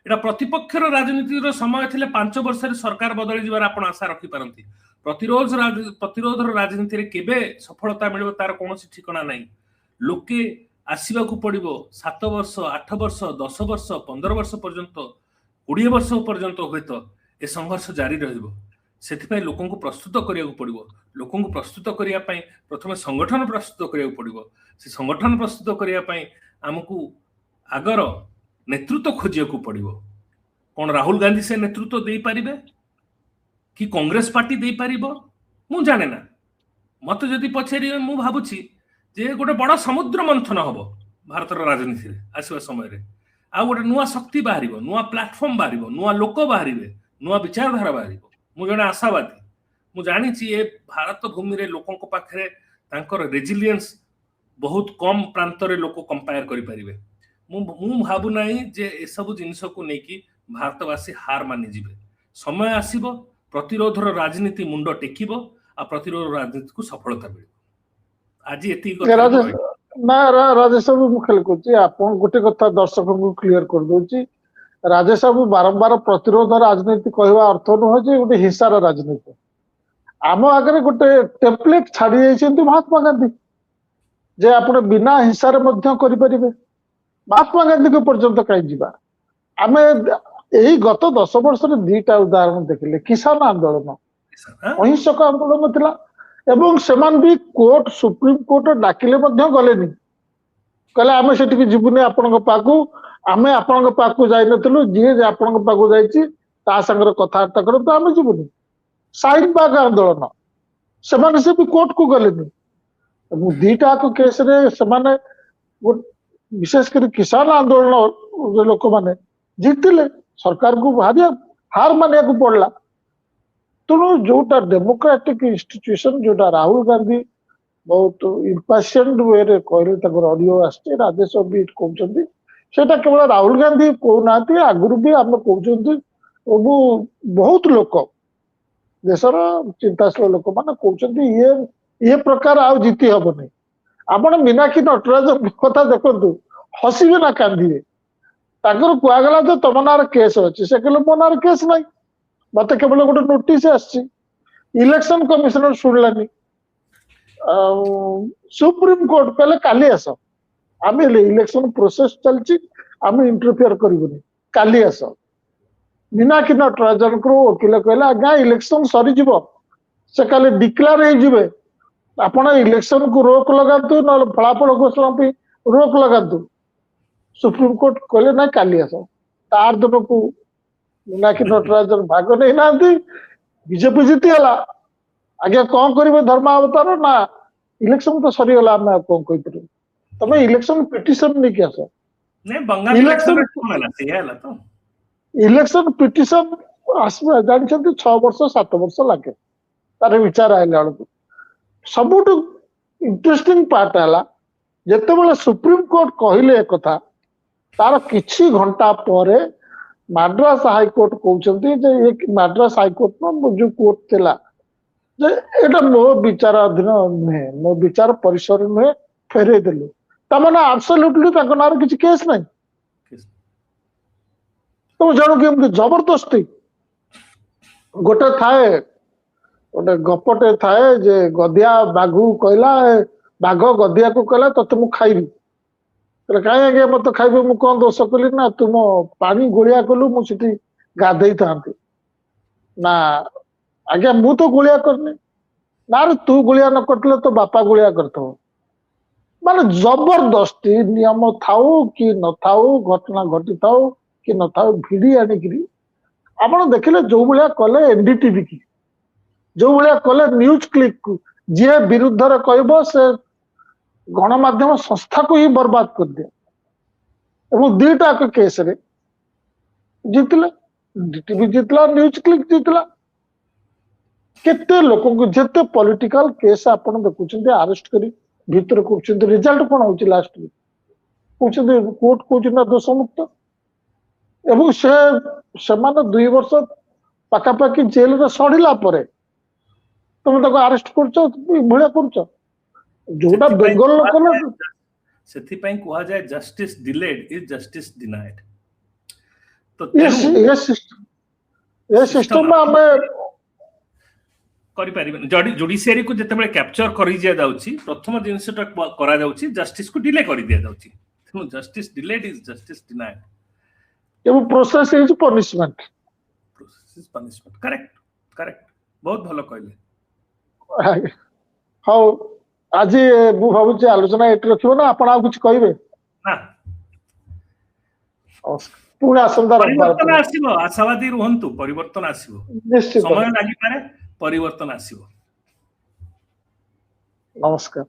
एटा प्रतिपक्षर राजनीति रो समय थिले 5 वर्ष रे सरकार बदली जिबार आपण आशा रखि पारंती प्रतिरोधर राजनीति रे केबे सफलता मिलिबो तार कोनोसी ठिकाना नै लोके आसीबा को पड़िबो 7 वर्ष 8 वर्ष 10 वर्ष 15 वर्ष पर्यंत 20 वर्ष पर्यंत होइतो ए संघर्ष जारी रहिबो सेथिपय लोकन को प्रस्तुत करिया को पड़िबो लोकन को प्रस्तुत करिया पय प्रथमे संगठन प्रस्तुत करिया को पड़िबो से संगठन प्रस्तुत करिया पय हमकु आगर नेतृत्व खोजिया को पड़िबो कोन राहुल गांधी से नेतृत्व देई पारिबे कि कांग्रेस पार्टी देई पारिबो मु जाने ना मत जदि पछेरी मु भाबुची जे गोटे बड़ा समुद्र मंथन हबो ଭାରତର ରାଜନୀତିରେ ଆସିବା ସମୟରେ ଆଉ ଗୋଟେ ନୂଆ ଶକ୍ତି ବାହାରିବ, ନୂଆ ପ୍ଲାଟଫର୍ମ ବାହାରିବ, ନୂଆ ଲୋକ ବାହାରିବେ, ନୂଆ ବିଚାରଧାରା ବାହାରିବ। ମୁଁ ଜଣେ ଆଶାବାଦୀ। ମୁଁ ଜାଣିଛି ଏ ଭାରତ ଭୂମିରେ ଲୋକଙ୍କ ପାଖରେ ତାଙ୍କର ରେଜିଲିଏନ୍ସ ବହୁତ କମ ପ୍ରାନ୍ତରେ ଲୋକ କମ୍ପାୟାର କରିପାରିବେ। ମୁଁ ଭାବୁ ନାହିଁ ଯେ ଏସବୁ ଜିନିଷକୁ ନେଇକି ଭାରତବାସୀ ହାର ମାନିଯିବେ। ସମୟ ଆସିବ, ପ୍ରତିରୋଧର ରାଜନୀତି ମୁଣ୍ଡ ଟେକିବ, ଆଉ ପ୍ରତିରୋଧ ରାଜନୀତିକୁ ସଫଳତା ମିଳିବ। ଆଜି ଏତିକି କଥା ନା ରାଜେଶ ବାବୁ, ମୁଁ ଖାଲି କହୁଛି ଆପଣ ଗୋଟେ କଥା ଦର୍ଶକଙ୍କୁ କ୍ଲିୟର କରିଦଉଛି। ରାଜେଶ ବାବୁ ବାରମ୍ବାର ପ୍ରତିରୋଧ ରାଜନୀତି କହିବା ଅର୍ଥ ନୁହଁ ଯେ ଗୋଟେ ହିଂସାର ରାଜନୀତି। ଆମ ଆଗରେ ଗୋଟେ ଟେମ୍ପଲେଟ ଛାଡି ଯାଇଛନ୍ତି ମହାତ୍ମା ଗାନ୍ଧୀ, ଯେ ଆପଣ ବିନା ହିଂସାରେ ମଧ୍ୟ କରିପାରିବେ। ମହାତ୍ମା ଗାନ୍ଧୀଙ୍କ ପର୍ଯ୍ୟନ୍ତ କାହିଁ ଯିବା? ଆମେ ଏହି ଗତ 10 ବର୍ଷରେ 2ଟା ଉଦାହରଣ ଦେଖିଲେ। କିଷାନ ଆନ୍ଦୋଳନ ଅହିଂସକ ଆନ୍ଦୋଳନ ଥିଲା, ଏବଂ ସେମାନେ ବି କୋର୍ଟ, ସୁପ୍ରିମ କୋର୍ଟ ଡାକିଲେ ମଧ୍ୟ ଗଲେନି। କହିଲେ ଆମେ ସେଠିକି ଯିବୁନି ଆପଣଙ୍କ ପାଖକୁ, ଆମେ ଆପଣଙ୍କ ପାଖକୁ ଯାଇନଥିଲୁ, ଯିଏ ଆପଣଙ୍କ ପାଖକୁ ଯାଇଛି ତା ସାଙ୍ଗରେ କଥାବାର୍ତ୍ତା କରନ୍ତୁ, ଆମେ ଯିବୁନି। ଶାହିନବାଗ ଆନ୍ଦୋଳନ, ସେମାନେ ସେ ବି କୋର୍ଟକୁ ଗଲେନି। ଏବଂ 2ଟାକ କେସରେ ସେମାନେ, ବିଶେଷ କରି କିଷାନ ଆନ୍ଦୋଳନ ଲୋକମାନେ ଜିତିଲେ, ସରକାରକୁ ହାର ମାନିବାକୁ ପଡିଲା। ତେଣୁ ଯୋଉଟା ଡେମୋକ୍ରାଟିକ ଇନଷ୍ଟିଟ୍ୟୁସନ, ଯୋଉଟା ରାହୁଲ ଗାନ୍ଧୀ ବହୁତ ଇମ୍ପାସିଏଣ୍ଟ ୱେରେ କହିଲେ, ତାଙ୍କର ଅଡିଓ ଆସିଛି, ରାଜେଶ ବି କହୁଛନ୍ତି, ସେଟା କେବଳ ରାହୁଲ ଗାନ୍ଧୀ କହୁନାହାନ୍ତି, ଆଗରୁ ବି ଆମେ କହୁଛନ୍ତି, ବହୁତ ଲୋକ ଦେଶର ଚିନ୍ତାଶୀଳ ଲୋକମାନେ କହୁଛନ୍ତି ଇଏ ପ୍ରକାର ଆଉ ଜିତି ହବନି। ଆପଣ ମୀନାକ୍ଷୀ ନଟରାଜନଙ୍କ କଥା ଦେଖନ୍ତୁ, ହସିବେ ନା କାନ୍ଦିବେ। ତାଙ୍କର କୁହାଗଲା ଯେ ତମ ନାଁରେ କେସ୍ ଅଛି, ସେ କହିଲେ ମୋ ନାଁରେ କେସ୍ ନାହିଁ, ମତେ କେବଳ ଗୋଟେ ନୋଟିସ ଆସିଛି। ଇଲେକ୍ସନ କମିଶନର ଶୁଣିଲାନି, ଆଉ ସୁପ୍ରିମ କୋର୍ଟ କହିଲେ କାଲି ଆସ, ଆମେ ଇଲେକ୍ସନ ପ୍ରୋସେସ ଚାଲିଛି, ଆମେ ଇଣ୍ଟରଫିୟର କରିବୁନି, କାଲି ଆସ। ମୀନାକ୍ଷୀ ନଟରାଜନଙ୍କର ଓକିଲ କହିଲେ ଆଜ୍ଞା ଇଲେକ୍ସନ ସରିଯିବ, ସେ କାଲି ଡିକ୍ଲାର ହେଇଯିବେ, ଆପଣ ଇଲେକ୍ସନ କୁ ରୋକ ଲଗାନ୍ତୁ, ନହେଲେ ଫଳାଫଳ ଘୋଷଣା ପାଇଁ ରୋକ ଲଗାନ୍ତୁ। ସୁପ୍ରିମକୋର୍ଟ କହିଲେ ନାଇଁ କାଲି ଆସ। ତାର ଦିନକୁ ମୀନାକ୍ଷୀ ନଟରାଜନ ଭାଗ ନେଇନାହାନ୍ତି, ବିଜେପି ଜିତିଗଲା। ଆଜ୍ଞା କଣ କରିବେ ଧର୍ମାବତାର? ନା ଇଲେକ୍ସନ ତ ସରିଗଲା, ଆମେ ଆଉ କଣ କହିପାରିବୁ, ତମେ ଇଲେକ୍ସନ ପିଟିସନ ନେଇକି ଆସ। ଇଲେକ୍ସନ ପିଟିସନ ଆସିବା ଜାଣିଛନ୍ତି 6 ବର୍ଷ 7 ବର୍ଷ ଲାଗେ ତାର ବିଚାର ଆଇଲା ବେଳକୁ। ସବୁଠୁ ଇଣ୍ଟରେଷ୍ଟିଂ ପାର୍ଟ ହେଲା ଯେତେବେଳେ ସୁପ୍ରିମକୋର୍ଟ କହିଲେ ଏକଥା, ତାର କିଛି ଘଣ୍ଟା ପରେ ମାଡ୍ରାସ ହାଇକୋର୍ଟ କହୁଛନ୍ତି ଯେ ମାଡ୍ରାସ ହାଇକୋର୍ଟ ଯୋଉ କୋର୍ଟ ଥିଲା ଯେ ଏଇଟା ମୋ ବିଚାରାଧୀନ ନୁହେଁ, ମୋ ବିଚାର ପରିସର ନୁହେଁ, ଫେରେଇ ଦେଲୁ। ତାମାନେ ଆବସଲ୍ୟୁଟଲି ତାଙ୍କ ନାଁରେ କିଛି କେସ୍ ନାହିଁ। ତମେ ଜଣକୁ ଏମିତି ଜବରଦସ୍ତି, ଗୋଟେ ଥାଏ, ଗୋଟେ ଗପଟେ ଥାଏ ଯେ ଗଦିଆ ବାଘକୁ କହିଲା, ବାଘ ଗଦିଆକୁ କହିଲା ତତେ ମୁଁ ଖାଇବି। କାହିଁ ଆଜ୍ଞା ମତେ ଖାଇବେ, ମୁଁ କଣ ଦୋଷ କଲି? ନା ତୁ ମୋ ପାଣି ଗୋଳିଆ କଲୁ, ମୁଁ ସେଠି ଗାଧେଇଥାନ୍ତି। ନା ଆଜ୍ଞା ମୁଁ ତ ଗୋଳିଆ କରିନି। ନା ରେ ତୁ ଗୋଳିଆ ନ କରିଥିଲେ ତୋ ବାପା ଗୋଳିଆ କରିଥିବ। ମାନେ ଜବରଦସ୍ତି, ନିୟମ ଥାଉ କି ନଥାଉ, ଘଟଣା ଘଟିଥାଉ କି ନଥାଉ, ଭିଡି ଆଣିକିରି ଆପଣ ଦେଖିଲେ ଯୋଉ ଭଳିଆ କଲେ ଏନଡିଟିଭି କି, ଯୋଉ ଭଳିଆ କଲେ ନ୍ୟୁଜ କ୍ଲିକ କୁ, ଯିଏ ବିରୁଦ୍ଧରେ କହିବ ସେ ଗଣମାଧ୍ୟମ ସଂସ୍ଥାକୁ ହିଁ ବର୍ବାଦ କରିଦିଏ। ଏବଂ 2ଟାକ କେସରେ ଜିତିଲେ, ଏନଡିଟିଭି ଜିତିଲା, ନ୍ୟୁଜ କ୍ଲିକ ଜିତିଲା। କେତେ ଲୋକଙ୍କୁ, ଯେତେ ପଲିଟିକାଲ କେସ୍ ଆପଣ ଦେଖୁଛନ୍ତି ଆରେଷ୍ଟ କରି ଭିତରେ କରୁଛନ୍ତି, ରେଜଲ୍ଟ କଣ ହଉଛି ଲାଷ୍ଟକୁ? କହୁଛନ୍ତି କୋର୍ଟ କହୁଛି ନା ଦୋଷ ମୁକ୍ତ। ଏବଂ ସେମାନେ 2 ବର୍ଷ ପାଖାପାଖି ଜେଲରେ ସଢିଲା ପରେ ତମେ ତାକୁ ଆରେଷ୍ଟ କରୁଛ, ଭଳିଆ କରୁଛ, ଯୋଉଟା ବେଙ୍ଗଲ ଲୋକ। ସେଥିପାଇଁ କୁହାଯାଏ ଜଷ୍ଟିସ ଡିଲେଡ୍ ଇଜ ଜଷ୍ଟିସ ଡିନାଏଡ୍। ତ ଏ ସିଷ୍ଟମ ଆମେ କରିପାରିବେନି। ଜୁଡିସିଆରୀକୁ ଯେତେବେଳେ କ୍ୟାପଚର କରି ଦିଆଯାଉଛି, ପ୍ରଥମ ଜିନିଷଟା କରାଯାଉଛି ଜଷ୍ଟିସକୁ ଡିଲେ କରି ଦିଆଯାଉଛି। ତେଣୁ ଜଷ୍ଟିସ ଡିଲେଡ୍ ଇଜ ଜଷ୍ଟିସ ଡିନାଏଡ୍। ଏବଂ process is punishment. Correct, correct, ବହୁତ ଭଲ କହିଲେ। ହଉ, ଆଜି ମୁଁ ଭାବୁଛି ଆଲୋଚନା ଏଠି ରଖିବ ନା ଆପଣ ଆଉ କିଛି କହିବେ? ନା, ପୁଣି ଆସନ୍ତା ପରିବର୍ତ୍ତନ ଆସିବ, ଆଶାବାଦୀ ରୁହନ୍ତୁ, ପରିବର୍ତ୍ତନ ଆସିବ, ନିଶ୍ଚିତ ସମୟ ଲାଗିପାରେ, ପରିବର୍ତ୍ତନ ଆସିବ। ନମସ୍କାର।